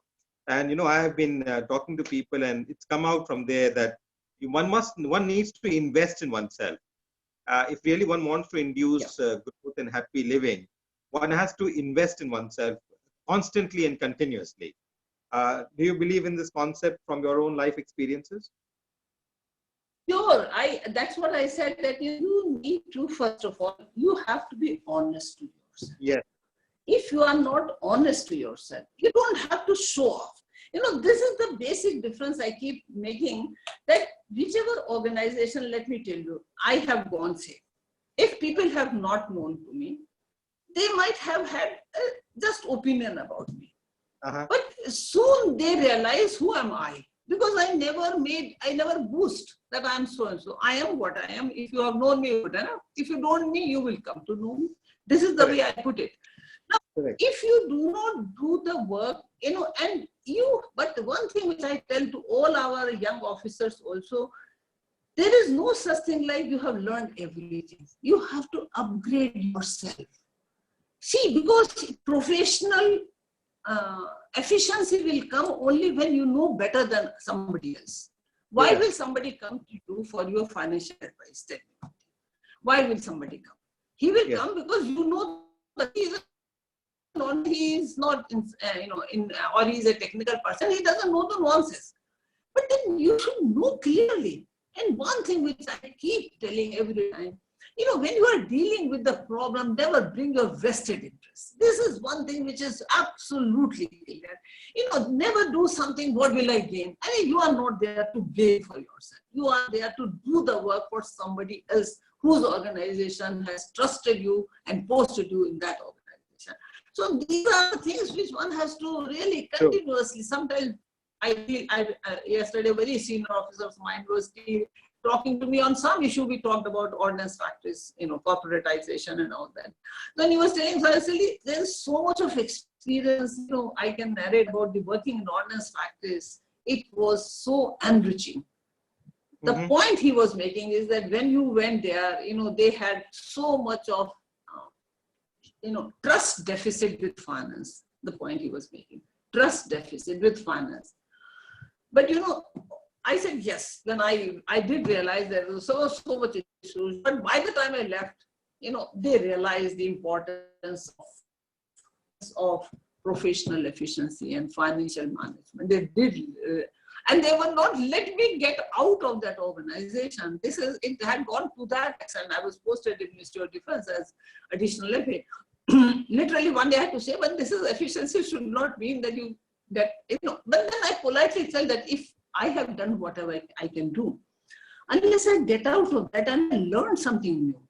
And, I have been talking to people, and it's come out from there that one needs to invest in oneself. If really one wants to induce growth and happy living, one has to invest in oneself constantly and continuously. Do you believe in this concept from your own life experiences? Sure. That's what I said, that you need to, first of all, you have to be honest to yourself. Yes. If you are not honest to yourself, you don't have to show off. This is the basic difference I keep making, that whichever organization, let me tell you, I have gone, say, if people have not known to me, they might have had just opinion about me. But soon they realize, who am I? Because I never boast that I'm so-and-so. I am what I am. If you have known me, good enough. If you don't know me, you will come to know me. This is the way I put it. Now, if you do not do the work, but one thing which I tell to all our young officers also, there is no such thing like you have learned everything. You have to upgrade yourself. See, because professional efficiency will come only when you know better than somebody else. Why will somebody come to you for your financial advice? Tell me. Why will somebody come? He will come because you know that he is not, or he is a technical person. He doesn't know the nuances. But then you should know clearly. And one thing which I keep telling every time, when you are dealing with the problem, never bring your vested interest. This is one thing which is absolutely clear. Never do something, what will I gain? You are not there to gain for yourself. You are there to do the work for somebody else whose organization has trusted you and posted you in that organization. So these are the things which one has to really continuously. Sometimes yesterday, a very senior officer of mine was talking to me on some issue. We talked about ordnance factories, corporatization and all that. Then he was telling, there's so much of experience, I can narrate about the working in ordnance factories. It was so enriching. The point he was making is that when you went there, they had so much of, trust deficit with finance. The point he was making, trust deficit with finance. But, I said, yes, then I did realize there was so much issues. But by the time I left, they realized the importance of professional efficiency and financial management. They did, and they would not let me get out of that organization. It had gone to that extent. I was posted in Ministry of Defense as additional FA. Literally one day I had to say, but this is efficiency should not mean that but then I politely tell that if I have done whatever I can do, unless I get out of that and I learn something new,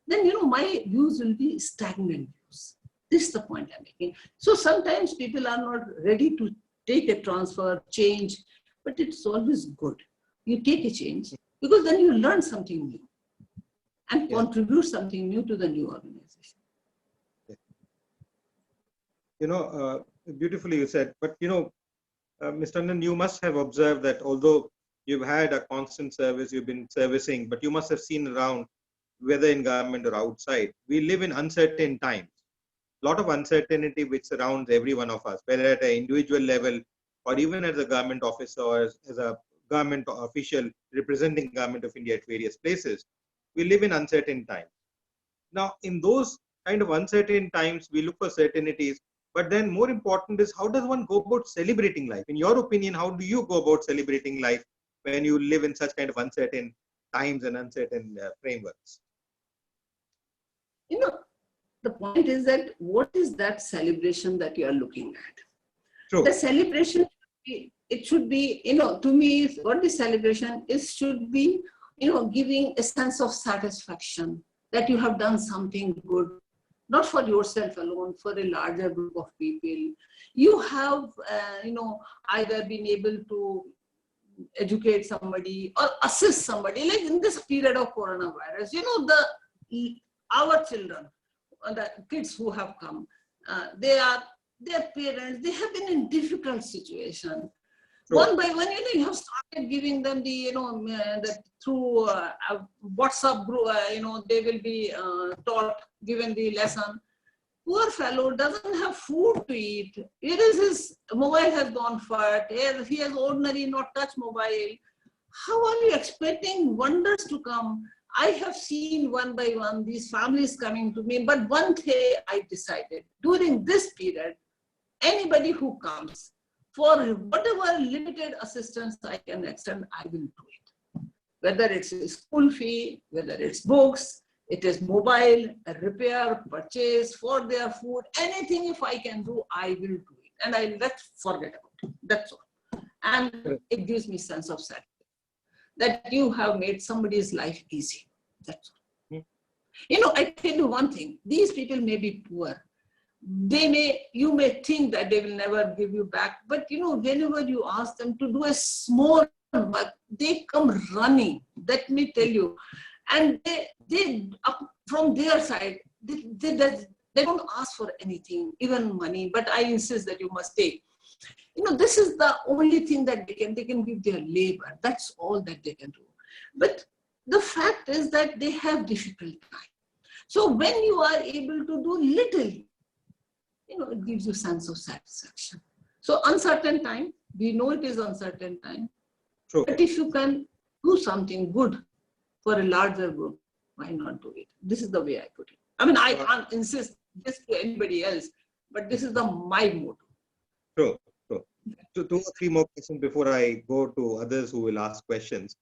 then my views will be stagnant views. This is the point I'm making. So sometimes people are not ready to take a transfer, change, but it's always good. You take a change because then you learn something new and contribute something new to the new organization. Beautifully you said, but Mr. Tandon, you must have observed that although you've had a constant service, you've been servicing, but you must have seen around, whether in government or outside, we live in uncertain times. A lot of uncertainty which surrounds every one of us, whether at an individual level or even as a government officer or as a government official representing Government of India at various places. We live in uncertain times. Now, in those kind of uncertain times, we look for certainties. But then more important is, how does one go about celebrating life? In your opinion, how do you go about celebrating life when you live in such kind of uncertain times and uncertain frameworks? You know, the point is that what is that celebration that you are looking at? True. The celebration, it should be, to me, what the celebration is should be, giving a sense of satisfaction that you have done something good, not for yourself alone, for a larger group of people. You have, either been able to educate somebody or assist somebody, like in this period of coronavirus, our children, the kids who have come, their parents, they have been in difficult situation. True. One by one, you have started giving them the, that through WhatsApp group, they will be taught, given the lesson. Poor fellow doesn't have food to eat. Here is his mobile has gone fat. Here he has ordinarily not touched mobile. How are you expecting wonders to come? I have seen one by one these families coming to me, but one day I decided during this period, anybody who comes, for whatever limited assistance I can extend, I will do it. Whether it's a school fee, whether it's books, it is mobile, a repair, purchase for their food, anything if I can do, I will do it. And let's forget about it. That's all. And it gives me sense of satisfaction that you have made somebody's life easy. That's all. I tell you one thing, these people may be poor. You may think that they will never give you back, but whenever you ask them to do a small work, they come running. Let me tell you. And they from their side, they don't ask for anything, even money, but I insist that you must take. This is the only thing that they can give their labor. That's all that they can do. But the fact is that they have difficult time. So when you are able to do little, it gives you sense of satisfaction. So uncertain time, we know it is uncertain time. True. But if you can do something good for a larger group, why not do it? This is the way I put it. I mean, I can't insist this to anybody else, but this is my motto. True. So 2 or 3 more questions before I go to others who will ask questions.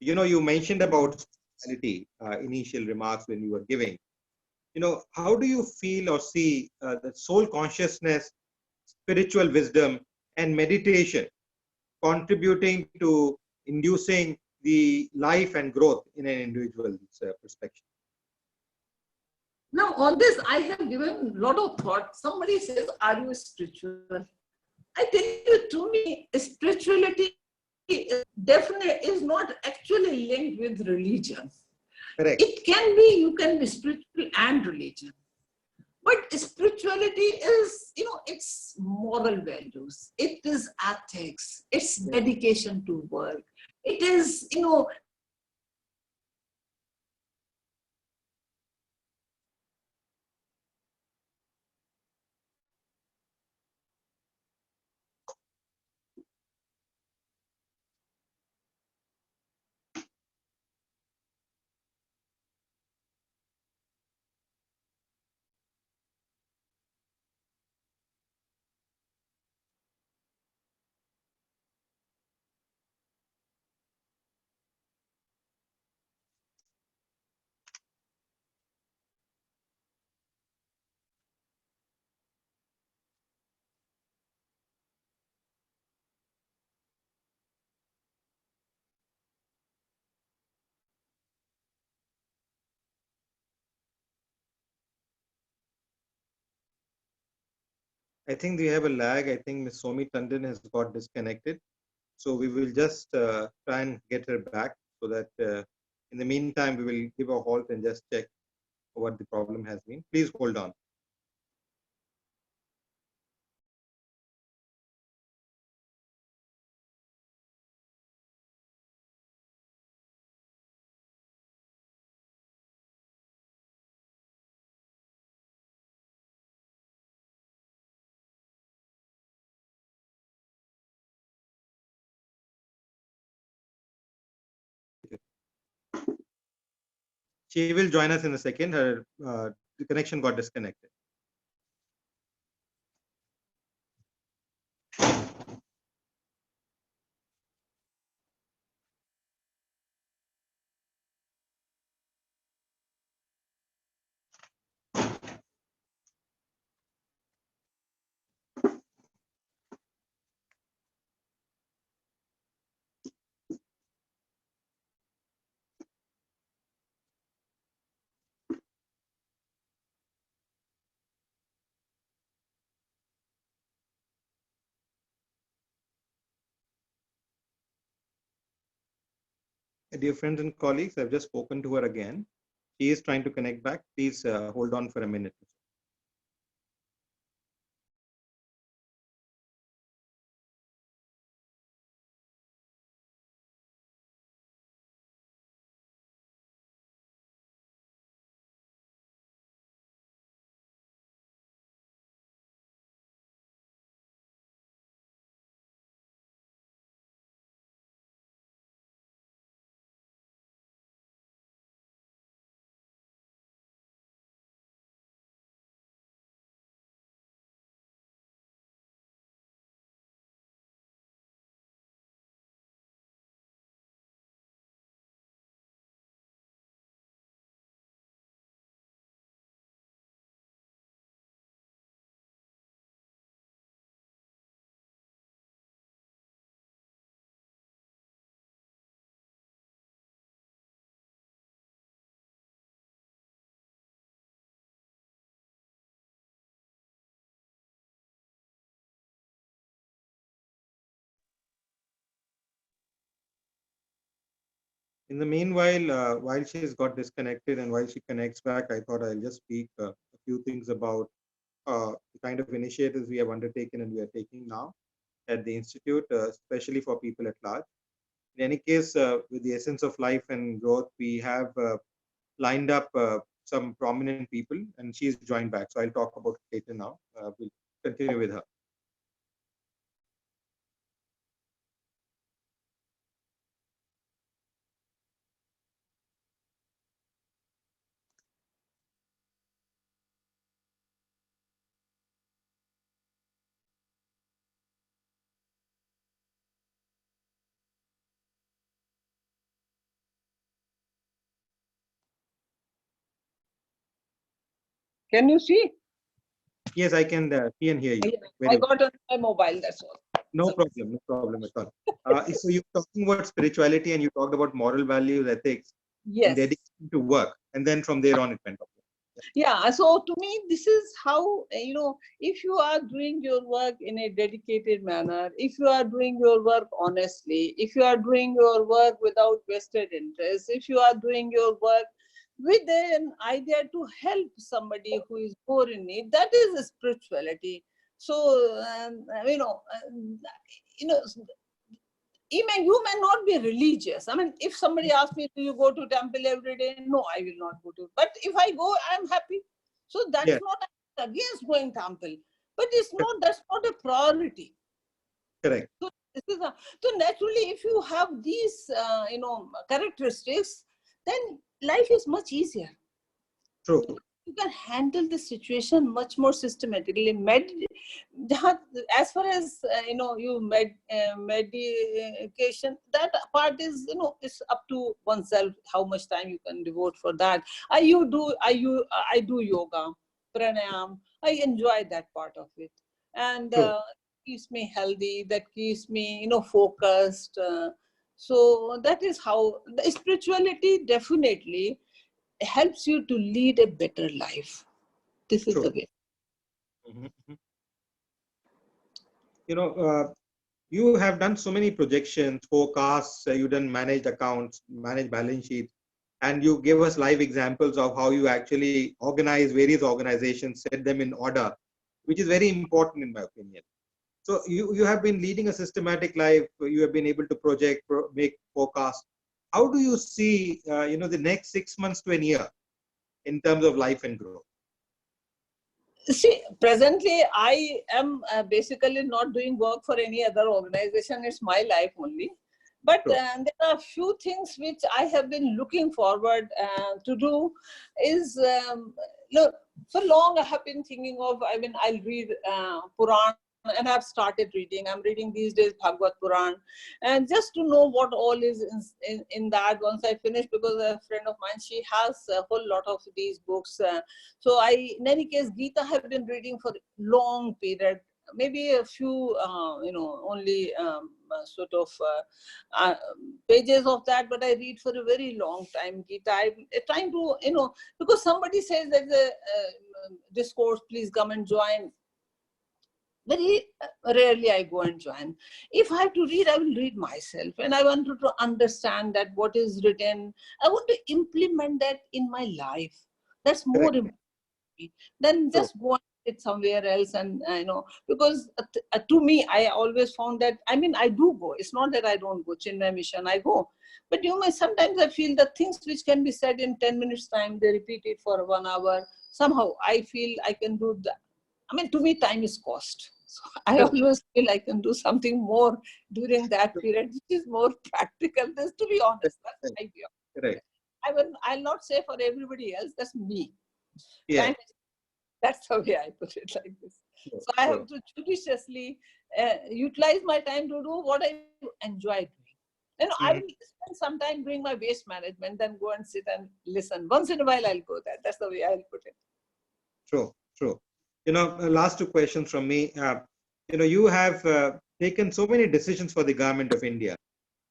You mentioned about spirituality, initial remarks when you were giving. How do you feel or see the soul consciousness, spiritual wisdom, and meditation contributing to inducing the life and growth in an individual's perspective? Now, on this, I have given a lot of thought. Somebody says, are you spiritual? I tell you, to me, spirituality is not actually linked with religion. Correct. It can be, you can be spiritual and religion. But spirituality is, it's moral values. It is ethics. It's dedication to work. It is, I think we have a lag. I think Ms. Somi Tandon has got disconnected. So we will just try and get her back so that in the meantime, we will give a halt and just check what the problem has been. Please hold on. She will join us in a second. Her the connection got disconnected. Dear friends and colleagues, I've just spoken to her again. She is trying to connect back. Please hold on for a minute. In the meanwhile, while she's got disconnected and while she connects back, I thought I'll just speak a few things about the kind of initiatives we have undertaken and we are taking now at the Institute, especially for people at large. In any case, with the essence of life and growth, we have lined up some prominent people and she's joined back. So I'll talk about it later now. We'll continue with her. Can you see? Yes, I can see and hear you. I got on my mobile, that's all. No problem at all. So you're talking about spirituality and you talked about moral values, ethics, and Yes. dedication to work. And then from there on, it went up. Yeah, so to me, this is how, if you are doing your work in a dedicated manner, if you are doing your work honestly, if you are doing your work without vested interest, if you are doing your work with an idea to help somebody who is more in need, that is a spirituality. So, even you may not be religious. I mean, if somebody asks me, do you go to temple every day? No, I will not go to. But if I go, I'm happy. So that's not against going temple. But that's not a priority. Correct. So so naturally, if you have these, characteristics, then life is much easier. True. You can handle the situation much more systematically. As far as medication, that part is is up to oneself how much time you can devote for that. I do yoga, pranayam. I enjoy that part of it, and keeps me healthy. That keeps me focused. So that is how the spirituality definitely helps you to lead a better life. This is the way. You have done so many projections, forecasts, you've done managed accounts, managed balance sheets, and you give us live examples of how you actually organize various organizations, set them in order, which is very important in my opinion. So you have been leading a systematic life. You have been able to project, make forecasts. How do you see, the next 6 months to a year in terms of life and growth? See, presently I am basically not doing work for any other organization. It's my life only. But Sure. there are a few things which I have been looking forward to do. Is look, for long I have been thinking of. I mean, I'll read Puran, and I've started reading. I'm reading these days Bhagavad Puran, and just to know what all is in that. Once I finish, because a friend of mine, she has a whole lot of these books. So in any case, Gita have been reading for long period. Maybe a few, only sort of pages of that, but I read for a very long time. Gita, I'm trying to, because somebody says there's a discourse, please come and join. Very rarely I go and join. If I have to read, I will read myself, and I want to understand that what is written. I want to implement that in my life. That's more important than True. just go it somewhere else. And because to me, I always found that, I mean, I do go. It's not that I don't go. Chinmay Mission, I go. But sometimes I feel the things which can be said in 10 minutes time, they repeat it for 1 hour. Somehow I feel I can do that. I mean, to me, time is cost. So I always feel I can do something more during that period, which is more practical. Just to be honest, that's my view. Right. I'll not say for everybody else, that's me. Yeah. That's the way I put it, like this. Sure. So I have to judiciously utilize my time to do what I enjoy doing. I will spend some time doing my waste management, then go and sit and listen. Once in a while, I'll go there. That's the way I'll put it. True. Last two questions from me. You have taken so many decisions for the government of India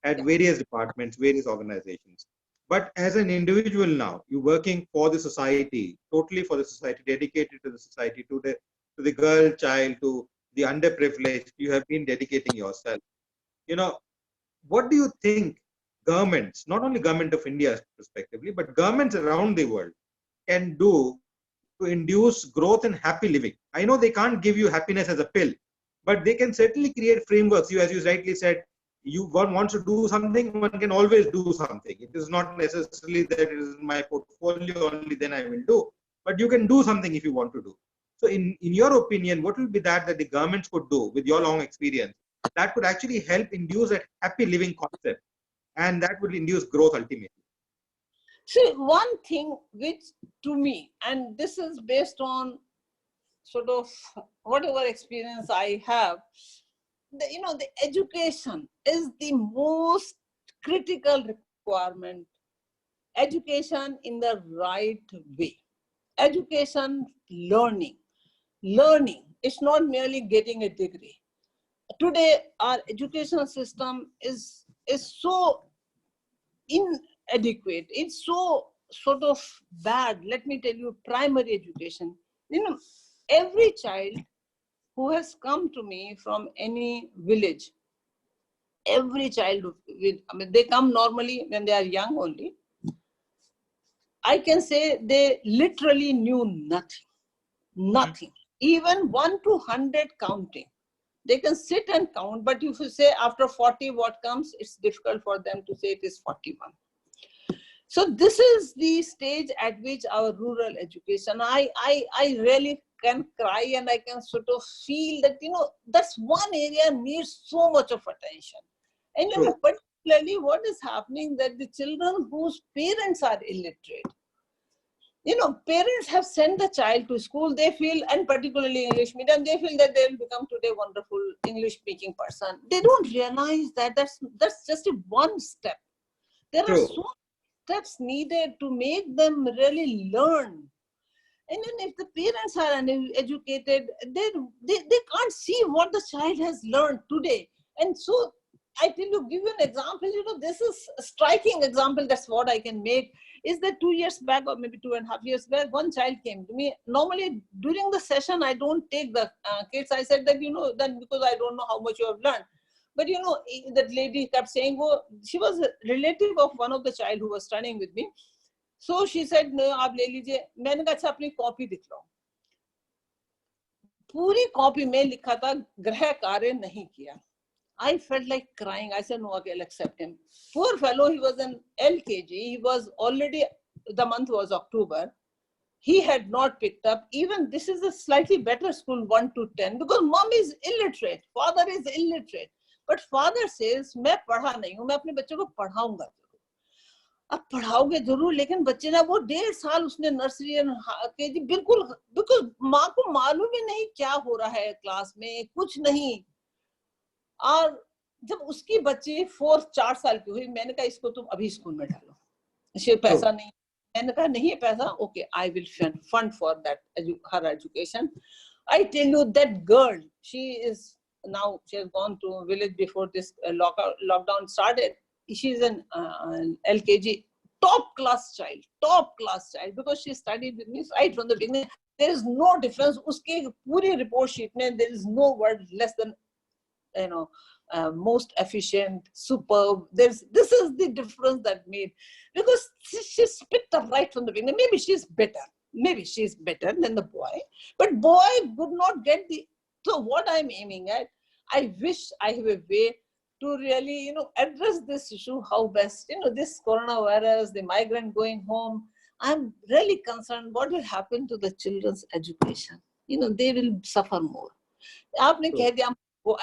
at various departments, various organizations. But as an individual now, you're working for the society, totally for the society, dedicated to the society, to the girl child, to the underprivileged. You have been dedicating yourself. What do you think governments, not only government of India respectively, but governments around the world can do to induce growth and happy living? I know they can't give you happiness as a pill, but they can certainly create frameworks. As you rightly said, one wants to do something, one can always do something. It is not necessarily that it is in my portfolio only, then I will do. But you can do something if you want to do. So in your opinion, what will be that the governments could do with your long experience that could actually help induce that happy living concept, and that would induce growth ultimately? See, one thing which to me, and this is based on sort of whatever experience I have, the education is the most critical requirement. Education in the right way. Education, learning. It's not merely getting a degree. Today, our education system is so inadequate. It's so sort of bad. Let me tell you, primary education. Every child who has come to me from any village, every child, they come normally when they are young only. I can say they literally knew nothing. Even 1 to 100 counting. They can sit and count, but if you say after 40 what comes, it's difficult for them to say it is 41. So this is the stage at which our rural education, I really can cry, and I can sort of feel that, that's one area needs so much of attention. And particularly what is happening, that the children whose parents are illiterate, parents have sent the child to school, they feel, and particularly English medium, they feel that they will become today wonderful English speaking person. They don't realize that that's just one step. There are so many steps needed to make them really learn. And then if the parents are uneducated, they can't see what the child has learned today. And so I tell you, give you an example, this is a striking example, that's what I can make, is that 2 years back, or maybe 2.5 years back, one child came to me. Normally during the session, I don't take the kids. I said that, that because I don't know how much you have learned. But that lady kept saying, oh, she was a relative of one of the child who was studying with me. So she said, no, aap le lijiye. Maine kaha, acha apni copy dikhlao. Puri copy mein likha tha, grah karya nahi kiya. I felt like crying. I said, no, okay, I'll accept him. Poor fellow, he was in LKG. He was already, the month was October. He had not picked up. Even this is a slightly better school, 1 to 10, because mom is illiterate, father is illiterate. But father says, मैं पढ़ा नहीं हूँ, मैं अपने बच्चों को पढ़ाऊंगा जरूर. अब पढ़ाओगे जरूर, लेकिन बच्चे ना वो 1.5 साल उसने नर्सरी और केजी बिल्कुल, बिल्कुल माँ को मालूम ही नहीं क्या हो रहा है क्लास में, कुछ नहीं. और जब उसकी बच्ची 4 साल की हुई, मैंने कहा इसको तुम अभी स्कूल में डालो, इसे पैसा नहीं. मैंने कहा नहीं है पैसा, okay I will fund for that her education. I tell you that girl, she has gone to village before this lockdown started. She's an LKG, top class child, because she studied with me right from the beginning. There is no difference. Uske puri report sheet mein, there is no word less than, most efficient, superb. This is the difference that made, because she's picked up right from the beginning. Maybe she's better than the boy, but boy would not get the. So what I'm aiming at, I wish I have a way to really, address this issue how best. This coronavirus, the migrant going home, I'm really concerned what will happen to the children's education. They will suffer more. आपने कह दिया वो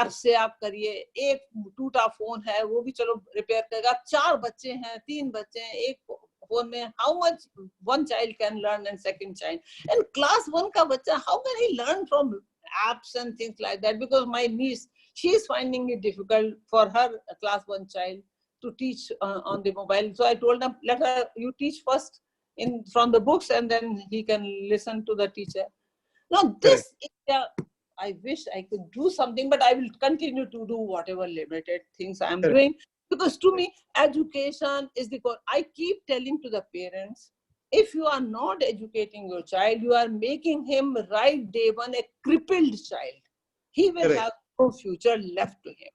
app से आप करिए, एक टूटा phone है वो भी चलो रिपेयर करेगा, 4 बच्चे हैं, 3 बच्चे हैं, एक फोन में how much one child can learn and second child, and class 1 का बच्चा how can he learn from apps and things like that? Because my niece, she is finding it difficult for her class 1 child to teach on the mobile. So I told them, let her, you teach first from the books and then he can listen to the teacher. Now this area, I wish I could do something, but I will continue to do whatever limited things I am doing, because to me, education is the core. I keep telling to the parents, if you are not educating your child, you are making him right day one a crippled child. He will have no future left to him.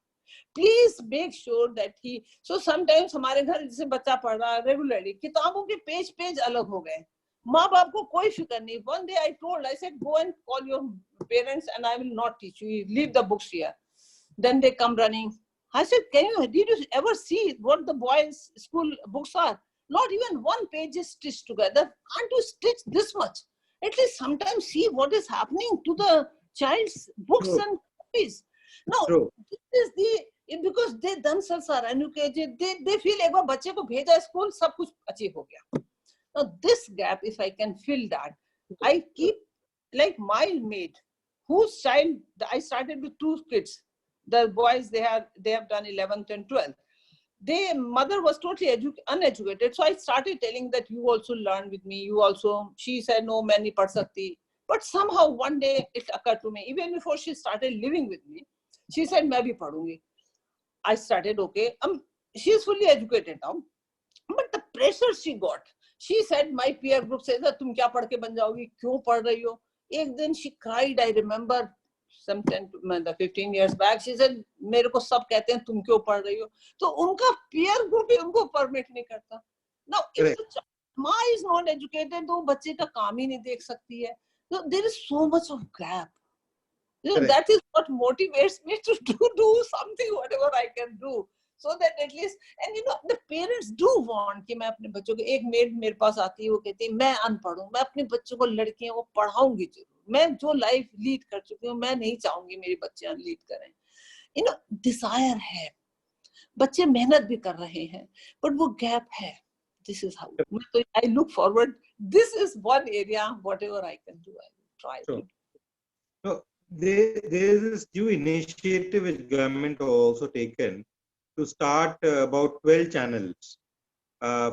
Please make sure that he. So sometimes हमारे घर जैसे बच्चा पढ़ रहा है regularly, किताबों के page अलग हो गए, माँ बाप को कोई फिक्र नहीं. One day I said, go and call your parents and I will not teach you. Leave the books here. Then they come running. I said, did you ever see what the boys' school books are? Not even one page is stitched together. Can't you stitch this much? At least sometimes see what is happening to the child's books and copies. No, this is because they themselves are educated. They feel एक बार बच्चे को भेजा school सब कुछ achieve हो गया. Now this gap, if I can fill that, I keep, like my maid, whose child, I started with 2 kids. The boys, they have done 11th and 12th. Their mother was totally uneducated. So I started telling that you also learn with me. She said, no, मैं नहीं पढ़ सकती. But somehow one day it occurred to me, even before she started living with me, she said, मैं भी पढ़ूंगी. I started, okay. She is fully educated now. But the pressure she got, she said, my peer group says, तुम क्या पढ़ के बन जाओगी, क्यों पढ़ रही हो? एक दिन she cried, I remember, some 15 years back, she said, मेरे को सब कहते हैं तुम क्यों पढ़ रही हो? तो उनका peer group ही उनको permit नहीं करता. Now, if the माँ is not educated, तो बच्चे का काम ही नहीं देख सकती है. So there is so much of gap. That is what motivates me to do something, whatever I can do. So that at least, and the parents do want कि मैं अपने बच्चों को, एक मेड मेरे पास आती है, वो कहती है मैं अनपढ़ हूँ, मैं अपने बच्चों को लड़कियां वो पढ़ाऊंगी जरूर, मैं जो लाइफ लीड कर चुकी हूँ मैं नहीं चाहूंगी मेरी बच्चियां लीड करें. डिजायर है, बच्चे मेहनत भी कर रहे हैं, बट वो गैप है. This is how I look forward. This is one area, whatever I can do, I will try to do. So there is this new initiative which government also taken to start about 12 channels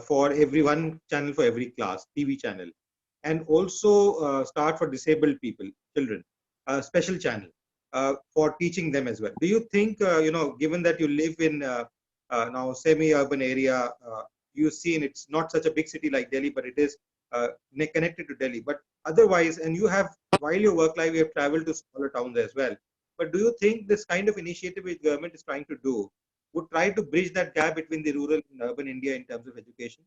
for one channel for every class, TV channel, and also start for disabled people, children, a special channel for teaching them as well. Do you think, given that you live in now semi-urban area, you've seen it's not such a big city like Delhi, but it is connected to Delhi. But otherwise, and you have, while your work life, you have traveled to smaller towns as well. But do you think this kind of initiative which government is trying to do would try to bridge that gap between the rural and urban India in terms of education?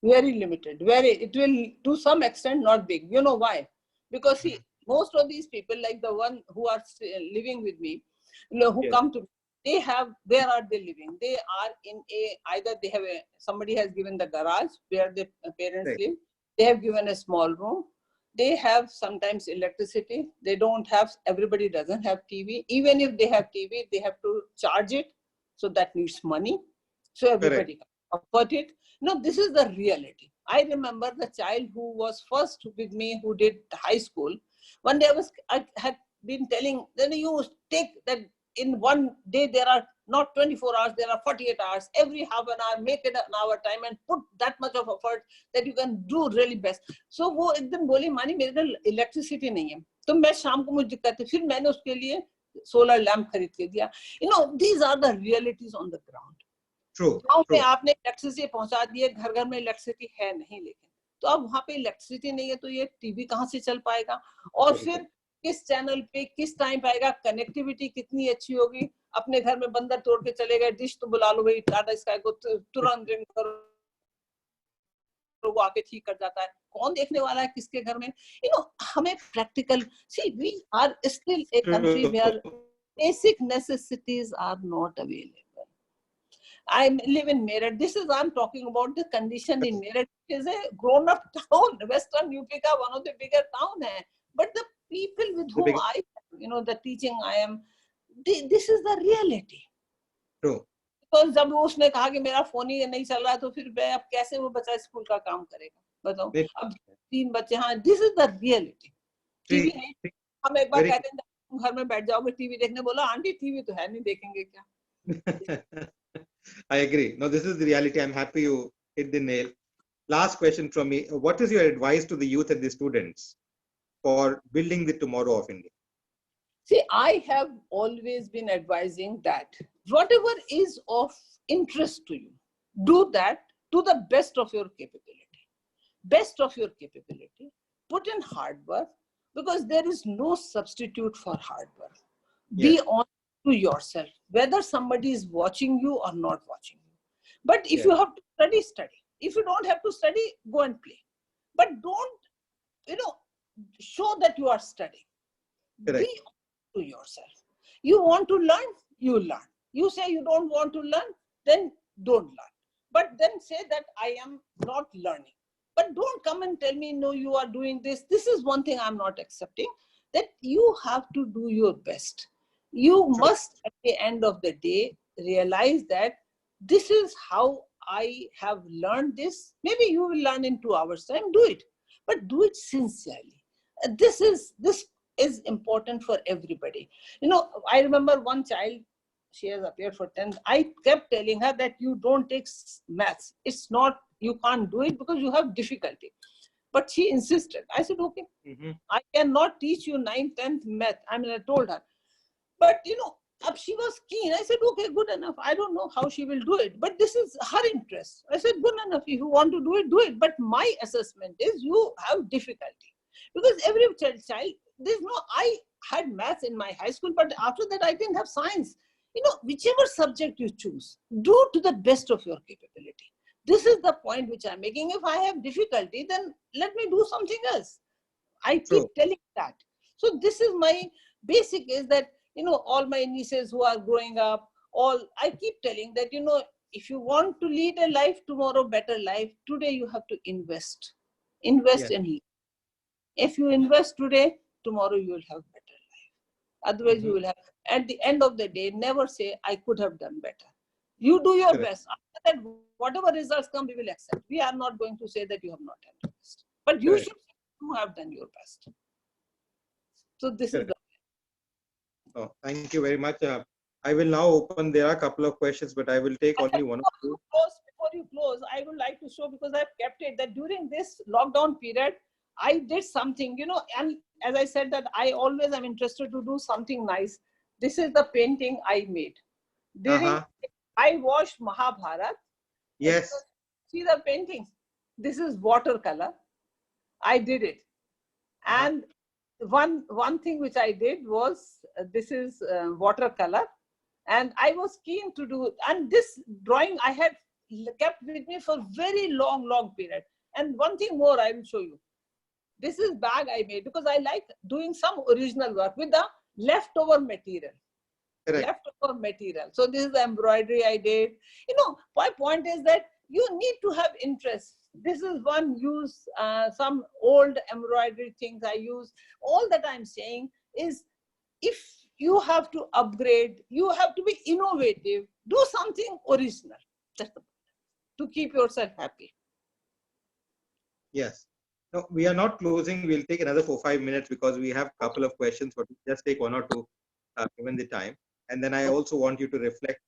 Very limited. It will to some extent not big. You know why? Because see, most of these people, like the one who are living with me, who come to, where are they living? They are in either they have somebody has given the garage where the parents live. They have given a small room. they have sometimes electricity. They don't have, everybody doesn't have TV. Even if they have TV, they have to charge it. So that needs money. So everybody can afford it. No, this is the reality. I remember the child who was first with me, who did high school. One day I had been telling, then you take that in one day, there are not 24 hours, there are 48 hours. Every half an hour, make it an hour time and put that much of effort that you can do really best. So वो एक दिन बोली, मानी मेरे पास electricity नहीं है, तो मैं शाम को मुझे दिक्कत है, फिर मैंने उसके लिए सोलर लैम्प खरीद के दिया. You know, these are the realities on the ground. True. गाँव में आपने इलेक्ट्रिसिटी पहुंचा दी है, घर घर में इलेक्ट्रिसिटी है नहीं, लेकिन तो अब वहाँ पे इलेक्ट्रिसिटी नहीं है, तो ये टीवी कहाँ से चल पाएगा? और फिर किस चैनल पे किस टाइम पे आएगा? कनेक्टिविटी कितनी अच्छी होगी? अपने घर में बंदर तोड़ के चले गए, डिश तो बुला लो भाई, टाटा स्काई को तुरंत रिंग करो, वो आके ठीक कर जाता है. कौन देखने वाला है किसके घर में? You know, हमें practical. See, we are still a country where basic necessities are not available. I live in Meerut. I'm talking about the condition in Meerut. It is a grown-up town. Western UP ka one of the bigger town hai. But the people with whom I, the teaching I am, this is the reality. True. Because जब उसने कहा कि मेरा phone ही नहीं चल रहा है, तो फिर मैं अब कैसे वो बच्चा स्कूल का काम करेगा? बताओ. अब 3 बच्चे, हाँ, this is the reality. TV नहीं. हम एक बार कहते हैं घर में बैठ जाओगे टीवी देखने, बोला आंटी टीवी तो है नहीं, देखेंगे क्या? I agree. No, this is the reality. I'm happy you hit the nail. Last question from me. What is your advice to the youth and the students for building the tomorrow of India? See, I have always been advising that whatever is of interest to you, do that to the best of your capability. Best of your capability. Put in hard work, because there is no substitute for hard work. Be honest to yourself, whether somebody is watching you or not watching you. But if you have to study, study. If you don't have to study, go and play. But don't, show that you are studying. Correct. Be honest to yourself. You want to learn, you learn. You say you don't want to learn, then don't learn. But then say that I am not learning. But don't come and tell me, no, you are doing this. This is one thing I'm not accepting, that you have to do your best. You must, at the end of the day, realize that this is how I have learned this. Maybe you will learn in 2 hours time, do it. But do it sincerely. This is important for everybody. I remember one child, she has appeared for 10th. I kept telling her that you don't take maths. It's not, you can't do it because you have difficulty. But she insisted. I said, okay, I cannot teach you 9th, 10th math. I told her. But, she was keen. I said, okay, good enough. I don't know how she will do it, but this is her interest. I said, good enough. If you want to do it, do it. But my assessment is you have difficulty. Because every child, I had maths in my high school, but after that, I didn't have science. Whichever subject you choose, do to the best of your capability. This is the point which I'm making. If I have difficulty, then let me do something else. I keep telling that. So this is my basic, is that, all my nieces who are growing up, I keep telling that, if you want to lead a life tomorrow, better life, today you have to invest. Invest in life. If you invest today, tomorrow you will have better life. Otherwise you will have, at the end of the day, never say, I could have done better. You do your best. After that, whatever results come, we will accept. We are not going to say that you have not done your best. But you should say you have done your best. So this is the Oh, thank you very much. I will now open. There are a couple of questions, but I will take only one or two. Before you close, I would like to show, because I've kept it, that during this lockdown period, I did something, and as I said that I always am interested to do something nice. This is the painting I made. I watched Mahabharat. Yes. See the painting? This is watercolor. I did it. And one thing which I did was, this is watercolor, and I was keen to do, and this drawing I had kept with me for very long period. And one thing more I will show you. This is bag I made because I like doing some original work with the leftover material. Leftover material. So this is the embroidery I did. My point is that you need to have interest. this is one use, some old embroidery things I use. All that I'm saying is, if you have to upgrade, you have to be innovative, do something original. That's the point, to keep yourself happy. Yes. No, we are not closing. We'll take another 4-5 minutes because we have a couple of questions, but we'll just take one or two given the time. And then I also want you to reflect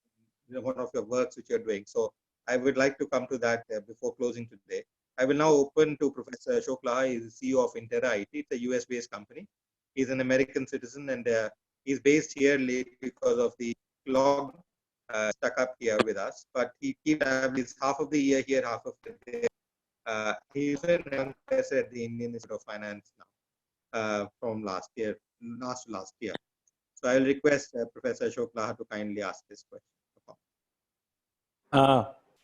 on one of your works which you're doing. So I would like to come to that before closing today. I will now open to Professor Ashok Laha. He's the CEO of Intera IT. It's a US-based company. He's an American citizen, and he's based here late because of the clog stuck up here with us. But he keeps half of the year here, half of it there. He's a young professor at the Indian Institute of Finance now from last year. So I will request Professor Ashok Laha to kindly ask this question.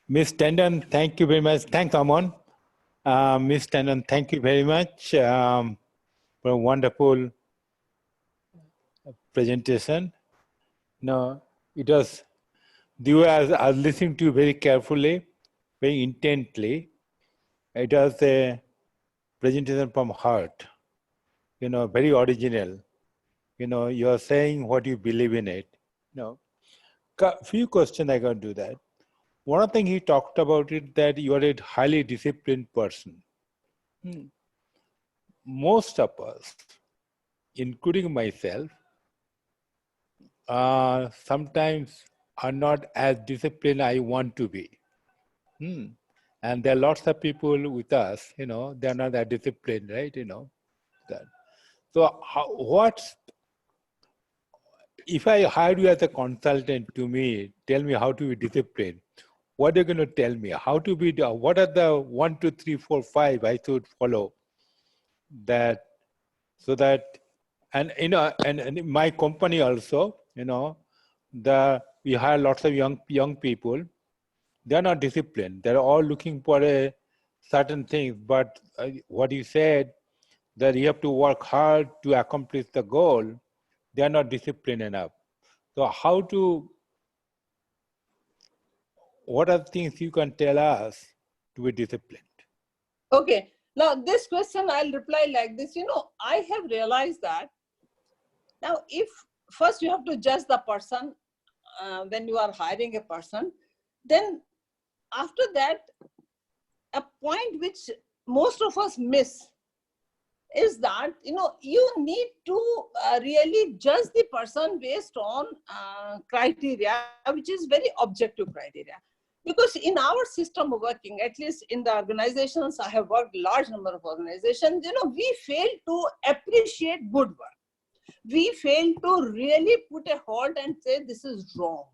Ms. Tandon, thank you very much. Thanks, Aman. Ms. Tandon, thank you very much for a wonderful presentation. No, it was, I was listening to you very carefully, very intently. It was a presentation from heart, very original. You are saying what you believe in it. Few questions I can do that. One of the things he talked about it that you are a highly disciplined person. Most of us, including myself, sometimes are not as disciplined I want to be. And there are lots of people with us, they are not that disciplined, right? That. So if I hire you as a consultant to me, tell me how to be disciplined, what are you going to tell me? How to be, what are the 1, 2, 3, 4, 5 I should follow? That, so that, and in my company also, we hire lots of young people. They're not disciplined. They're all looking for a certain things. But what you said, that you have to work hard to accomplish the goal, they're not disciplined enough. So what are the things you can tell us to be disciplined? Okay, now this question I'll reply like this. I have realized that now if first you have to judge the person when you are hiring a person, then after that, a point which most of us miss is that, you need to really judge the person based on criteria, which is very objective criteria. Because in our system of working, at least in the organizations, I have worked large number of organizations, we fail to appreciate good work. We fail to really put a halt and say this is wrong.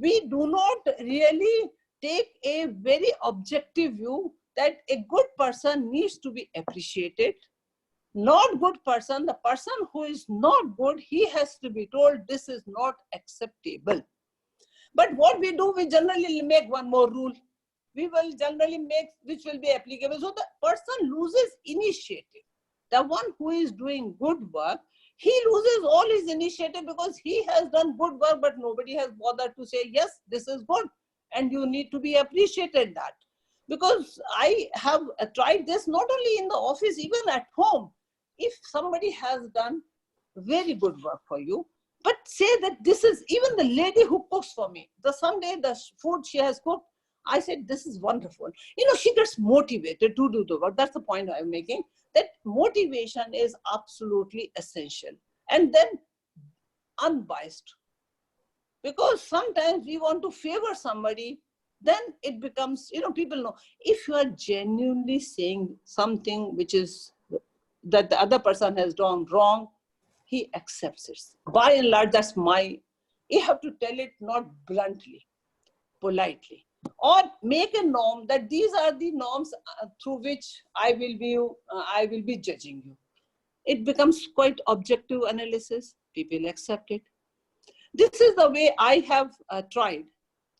We do not really take a very objective view that a good person needs to be appreciated. Not good person, the person who is not good, he has to be told this is not acceptable. But what we do, we generally make one more rule. We will generally make, which will be applicable. So the person loses initiative. The one who is doing good work, he loses all his initiative because he has done good work, but nobody has bothered to say, yes, this is good. And you need to be appreciated that. Because I have tried this not only in the office, even at home. If somebody has done very good work for you, but say that this is, even the lady who cooks for me, someday the food she has cooked, I said, this is wonderful. She gets motivated to do the work. That's the point I'm making, that motivation is absolutely essential. And then unbiased. Because sometimes we want to favor somebody, then it becomes, people know, if you are genuinely saying something which is that the other person has done wrong, he accepts it. By and large, that's you have to tell it not bluntly, politely, or make a norm that these are the norms through which I will be judging you. It becomes quite objective analysis. People accept it. This is the way I have tried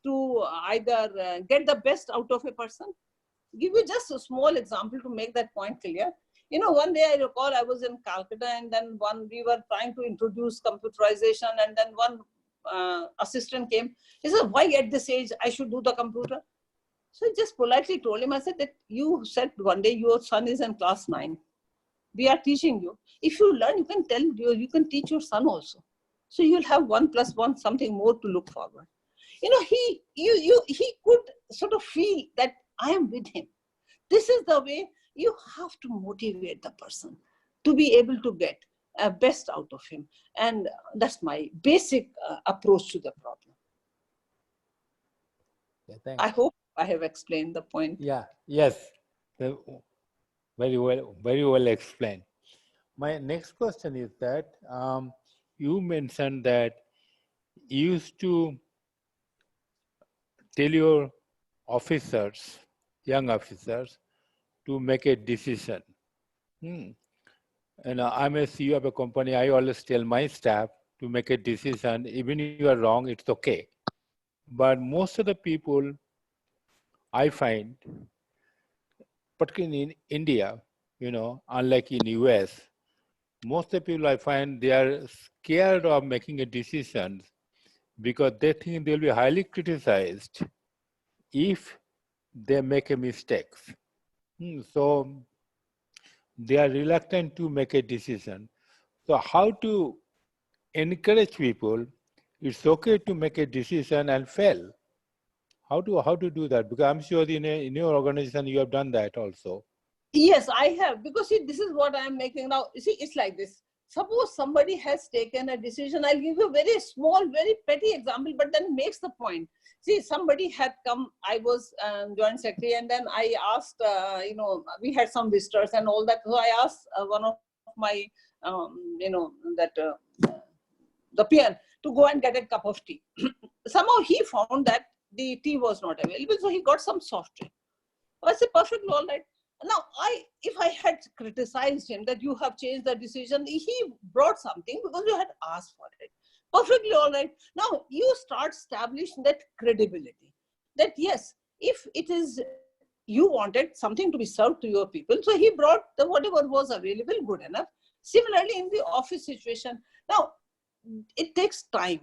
to either get the best out of a person. Give you just a small example to make that point clear. One day I recall I was in Calcutta, and then we were trying to introduce computerization, and then one assistant came. He said, why at this age I should do the computer? So I just politely told him, I said that you said one day your son is in class 9. We are teaching you. If you learn, you can you can teach your son also. So you'll have 1 + 1, something more to look forward. You know, he could sort of feel that I am with him. This is the way you have to motivate the person to be able to get best out of him. And that's my basic approach to the problem. Yeah, thanks. I hope I have explained the point. Yeah, yes. Very well explained. My next question is that you mentioned that you used to tell your officers, young officers, to make a decision. And I'm a CEO of a company. I always tell my staff to make a decision. Even if you are wrong, it's okay. But most of the people I find, particularly in India, unlike in US, most of the people I find they are scared of making a decision because they think they'll be highly criticized if they make a mistake. So they are reluctant to make a decision. So how to encourage people, it's okay to make a decision and fail. How to do that? Because I'm sure in your organization you have done that also. Yes, I have. Because see, this is what I'm making now. See, it's like this. Suppose somebody has taken a decision. I'll give you a very small, very petty example, but then makes the point. See, somebody had come, I was joint secretary, and then I asked, we had some visitors and all that. So I asked one of my, the peon to go and get a cup of tea. Somehow he found that the tea was not available, so he got some soft drink. I said, perfectly all right. Now, if I had criticized him that you have changed the decision, he brought something because you had asked for it. Perfectly all right. Now, you start establishing that credibility. That yes, if it is, you wanted something to be served to your people, so he brought whatever was available, good enough. Similarly, in the office situation, now, it takes time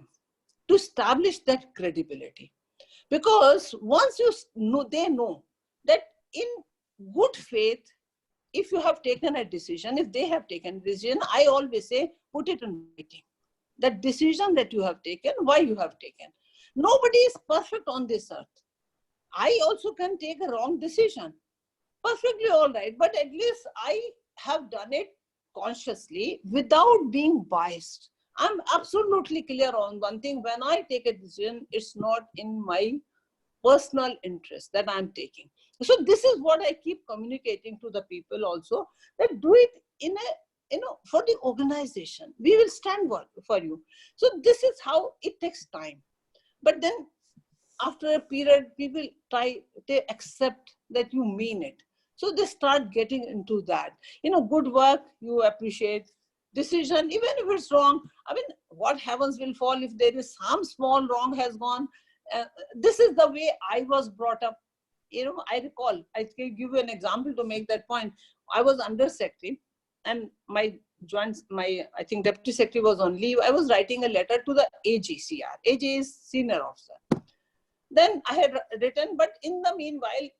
to establish that credibility. Because once they know that in good faith, if you have taken a decision, if they have taken a decision, I always say, put it in writing. That decision that you have taken, why you have taken. Nobody is perfect on this earth. I also can take a wrong decision. Perfectly all right. But at least I have done it consciously without being biased. I'm absolutely clear on one thing. When I take a decision, it's not in my personal interest that I'm taking. So this is what I keep communicating to the people also, that do it in a, for the organization. We will stand for you. So this is how it takes time. But then after a period, people they accept that you mean it. So they start getting into that. Good work, you appreciate. Decision, even if it's wrong, I mean, what heavens will fall if there is some small wrong has gone. This is the way I was brought up. I recall, I can give you an example to make that point. I was under secretary and I think deputy secretary was on leave. I was writing a letter to the AGCR. AG is senior officer. Then I had written, but in the meanwhile,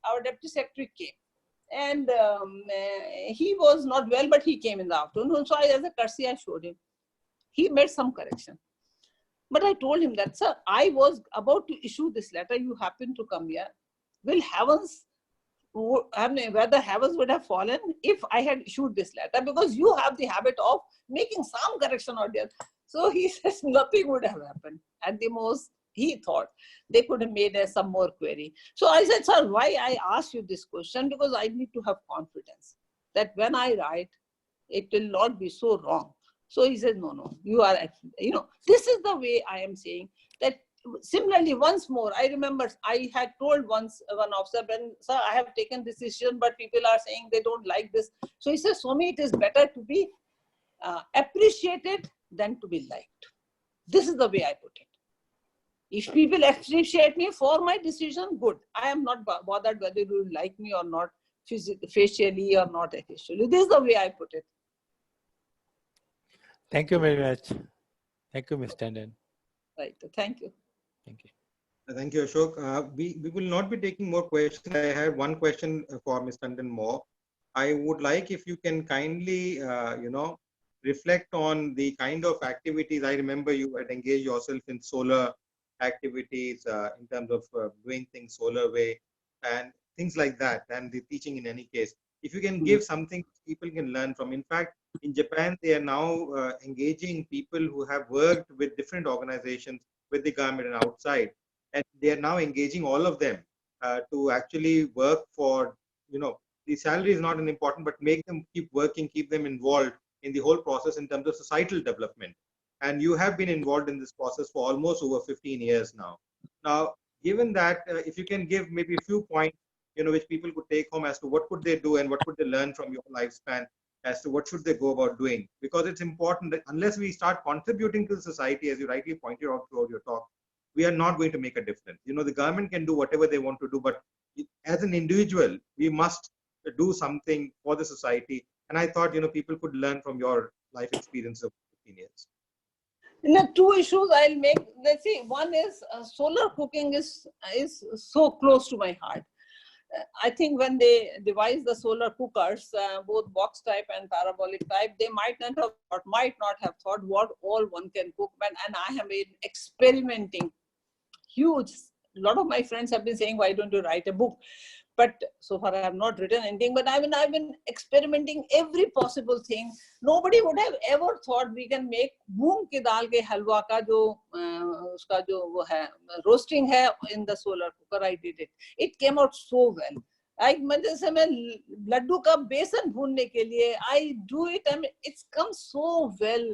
our deputy secretary came. And he was not well, but he came in the afternoon. So as a courtesy, I showed him. He made some correction. But I told him that, sir, I was about to issue this letter. You happen to come here. Whether heavens would have fallen if I had issued this letter, because you have the habit of making some correction or the other. So he says nothing would have happened. At the most, he thought they could have made some more query. So I said, sir, why I asked you this question? Because I need to have confidence that when I write, it will not be so wrong. So he said, no, you are, this is the way I am saying that. Similarly, once more, I remember I had told once one officer, sir, I have taken this decision, but people are saying they don't like this. So he says, Swami, it is better to be appreciated than to be liked. This is the way I put it. If people appreciate me for my decision, good. I am not bothered whether you like me or not, facially or not officially. This is the way I put it. Thank you very much. Thank you, Ms. Tandon. Right. Thank you. Thank you. Thank you, Ashok. We will not be taking more questions. I have one question for Ms. Tandon more. I would like if you can kindly, reflect on the kind of activities. I remember you had engaged yourself in solar activities in terms of doing things solar way and things like that, and the teaching in any case. If you can give something people can learn from. In fact, in Japan, they are now engaging people who have worked with different organizations, with the government and outside, and they are now engaging all of them to actually work for, the salary is not an important, but make them keep working, keep them involved in the whole process in terms of societal development. And you have been involved in this process for almost over 15 years now. Now, given that, if you can give maybe a few points, which people could take home as to what could they do and what could they learn from your lifespan as to what should they go about doing, because it's important that unless we start contributing to the society, as you rightly pointed out throughout your talk, we are not going to make a difference. The government can do whatever they want to do, but as an individual, we must do something for the society. And I thought, people could learn from your life experience of 15 years. Two issues I'll make. Let's see. One is solar cooking is so close to my heart. I think when they devised the solar cookers, both box type and parabolic type, they might not have thought what all one can cook. And I have been experimenting huge. A lot of my friends have been saying, why don't you write a book? But so far I have not written anything, but I've been experimenting every possible thing. Nobody would have ever thought we can make moong ki dal ke halwa ka uska jo wo hai, roasting hai in the solar cooker. I did it. It came out so well. I laddu ka besan bhunne ke liye, I do it. It's come so well.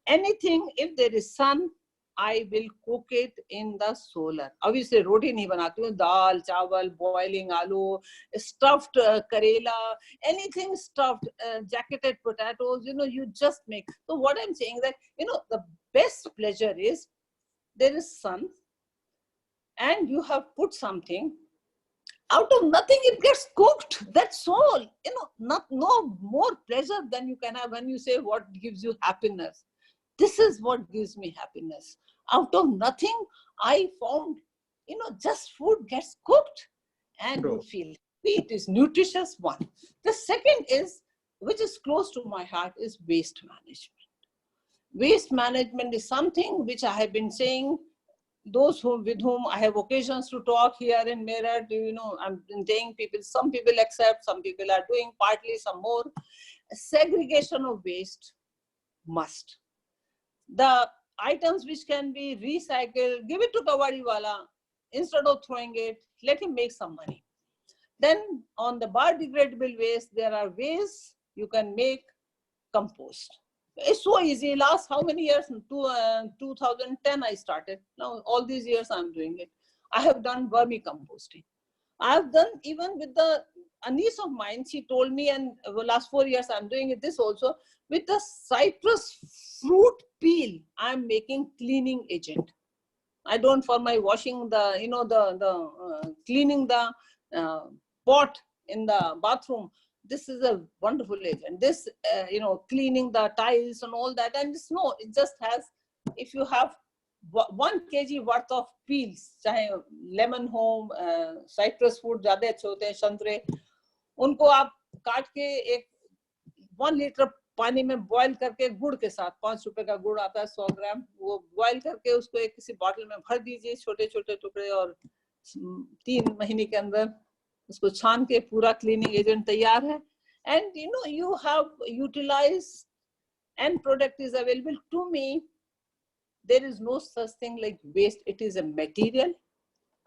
Anything, if there is sun, I will cook it in the solar. Obviously, roti nahi banati hu, dal, chawal, boiling aloo, stuffed karela, anything stuffed, jacketed potatoes, you just make. So what I'm saying that, the best pleasure is there is sun and you have put something, out of nothing it gets cooked. That's all. No more pleasure than you can have when you say what gives you happiness. This is what gives me happiness. Out of nothing, I found, just food gets cooked and you feel it is nutritious. One. The second is, which is close to my heart, is waste management. Waste management is something which I have been saying, those with whom I have occasions to talk here in Meerut, I'm saying some people accept, some people are doing partly, some more. Segregation of waste must. The items which can be recycled, give it to Kawadiwala. Instead of throwing it, let him make some money. Then on the biodegradable waste, there are ways you can make compost. It's so easy. Last how many years? 2010 I started. Now all these years I'm doing it. I have done vermicomposting. I have done even with a niece of mine, she told me, and the last 4 years I'm doing it this also, with the citrus fruit peel, I'm making cleaning agent. I don't, for my washing the, cleaning the pot in the bathroom, this is a wonderful agent. This, cleaning the tiles and all that, and it just has, if you have 1 kg worth of peels, चाहे lemon हो, citrus fruit ज़्यादा अच्छे होते हैं, संतरे, उनको आप काट के एक 1 liter पानी में बॉईल करके गुड़ के साथ, 5 रुपए का गुड़ आता है 100 ग्राम, वो बॉईल करके उसको एक किसी बॉटल में भर दीजिए, छोटे छोटे टुकड़े, और 3 महीने के अंदर उसको छान के पूरा क्लीनिंग एजेंट तैयार है. And you have utilized, and product is available to me. There is no such thing like waste. It is a material.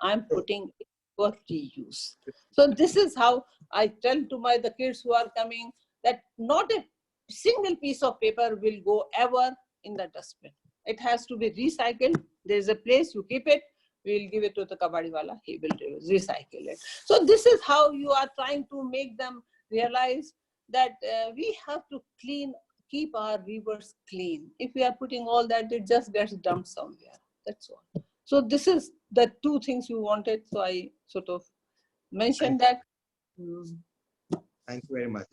I'm putting it for reuse. So this is how I tell to the kids who are coming that not a single piece of paper will go ever in the dustbin. It has to be recycled. There is a place you keep it. We'll give it to the Kabadiwala. He will recycle it. So this is how you are trying to make them realize that we have to keep our rivers clean. If we are putting all that, it just gets dumped somewhere. That's all. So this is the 2 things you wanted. So I sort of mentioned that. Thank you very much.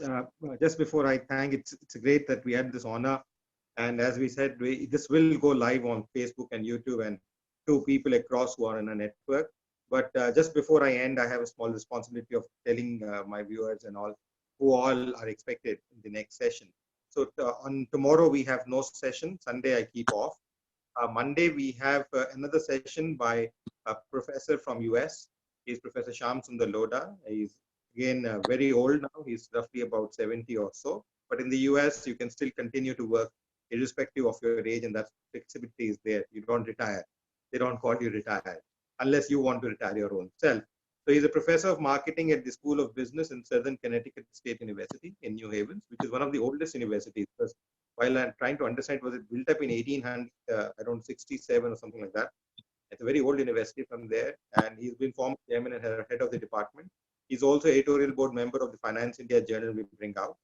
Just before I thank, it's great that we had this honor. And as we said, this will go live on Facebook and YouTube, and to people across who are in a network. But just before I end, I have a small responsibility of telling my viewers and all who all are expected in the next session. So on tomorrow, we have no session. Sunday, I keep off. Monday, we have another session by a professor from US. He's Professor Shyam Sundar Lodha. He's again very old now. He's roughly about 70 or so. But in the US, you can still continue to work irrespective of your age, and that flexibility is there. You don't retire. They don't call you retired unless you want to retire your own self. So he's a professor of marketing at the School of Business in Southern Connecticut State University in New Haven, which is one of the oldest universities. Because while I'm trying to understand, was it built up in 1800, around 67 or something like that? It's a very old university from there, and he's been former chairman and head of the department. He's also editorial board member of the Finance India Journal we bring out.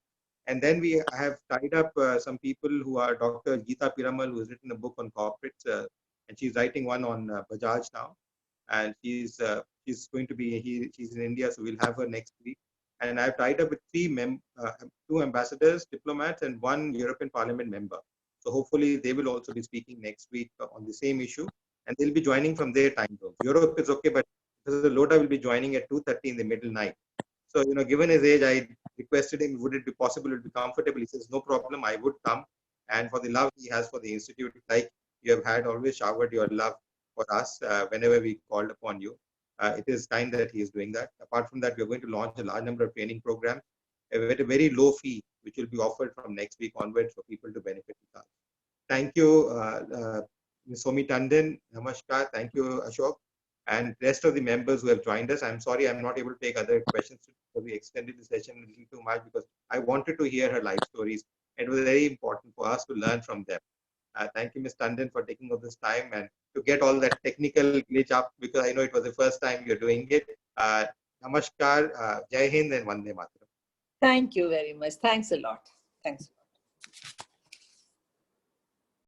And then we have tied up some people who are Dr. Geeta Piramal, who has written a book on corporates, and she's writing one on Bajaj now. And she's going to be, she's in India, so we'll have her next week. And I've tied up with two ambassadors, diplomats, and one European Parliament member. So hopefully they will also be speaking next week on the same issue, and they'll be joining from their time zone. Europe is okay, but Professor Lodha will be joining at 2:30 in the middle night. So, given his age, I requested him, would it be possible, would it be comfortable? He says, no problem, I would come. And for the love he has for the Institute, like you have had always showered your love for us whenever we called upon you. It is kind that he is doing that. Apart from that, we are going to launch a large number of training programs at a very low fee, which will be offered from next week onwards for people to benefit with us. Thank you, Ms. Somi Tandon. Namaskar. Thank you, Ashok. And rest of the members who have joined us. I'm sorry I'm not able to take other questions because we extended the session a little too much because I wanted to hear her life stories. It was very important for us to learn from them. Thank you, Ms. Tandon, for taking up this time and to get all that technical glitch up because I know it was the first time you're doing it. Namaskar, Jai Hind and Vande Mataram. Thank you very much. Thanks a lot. Thanks.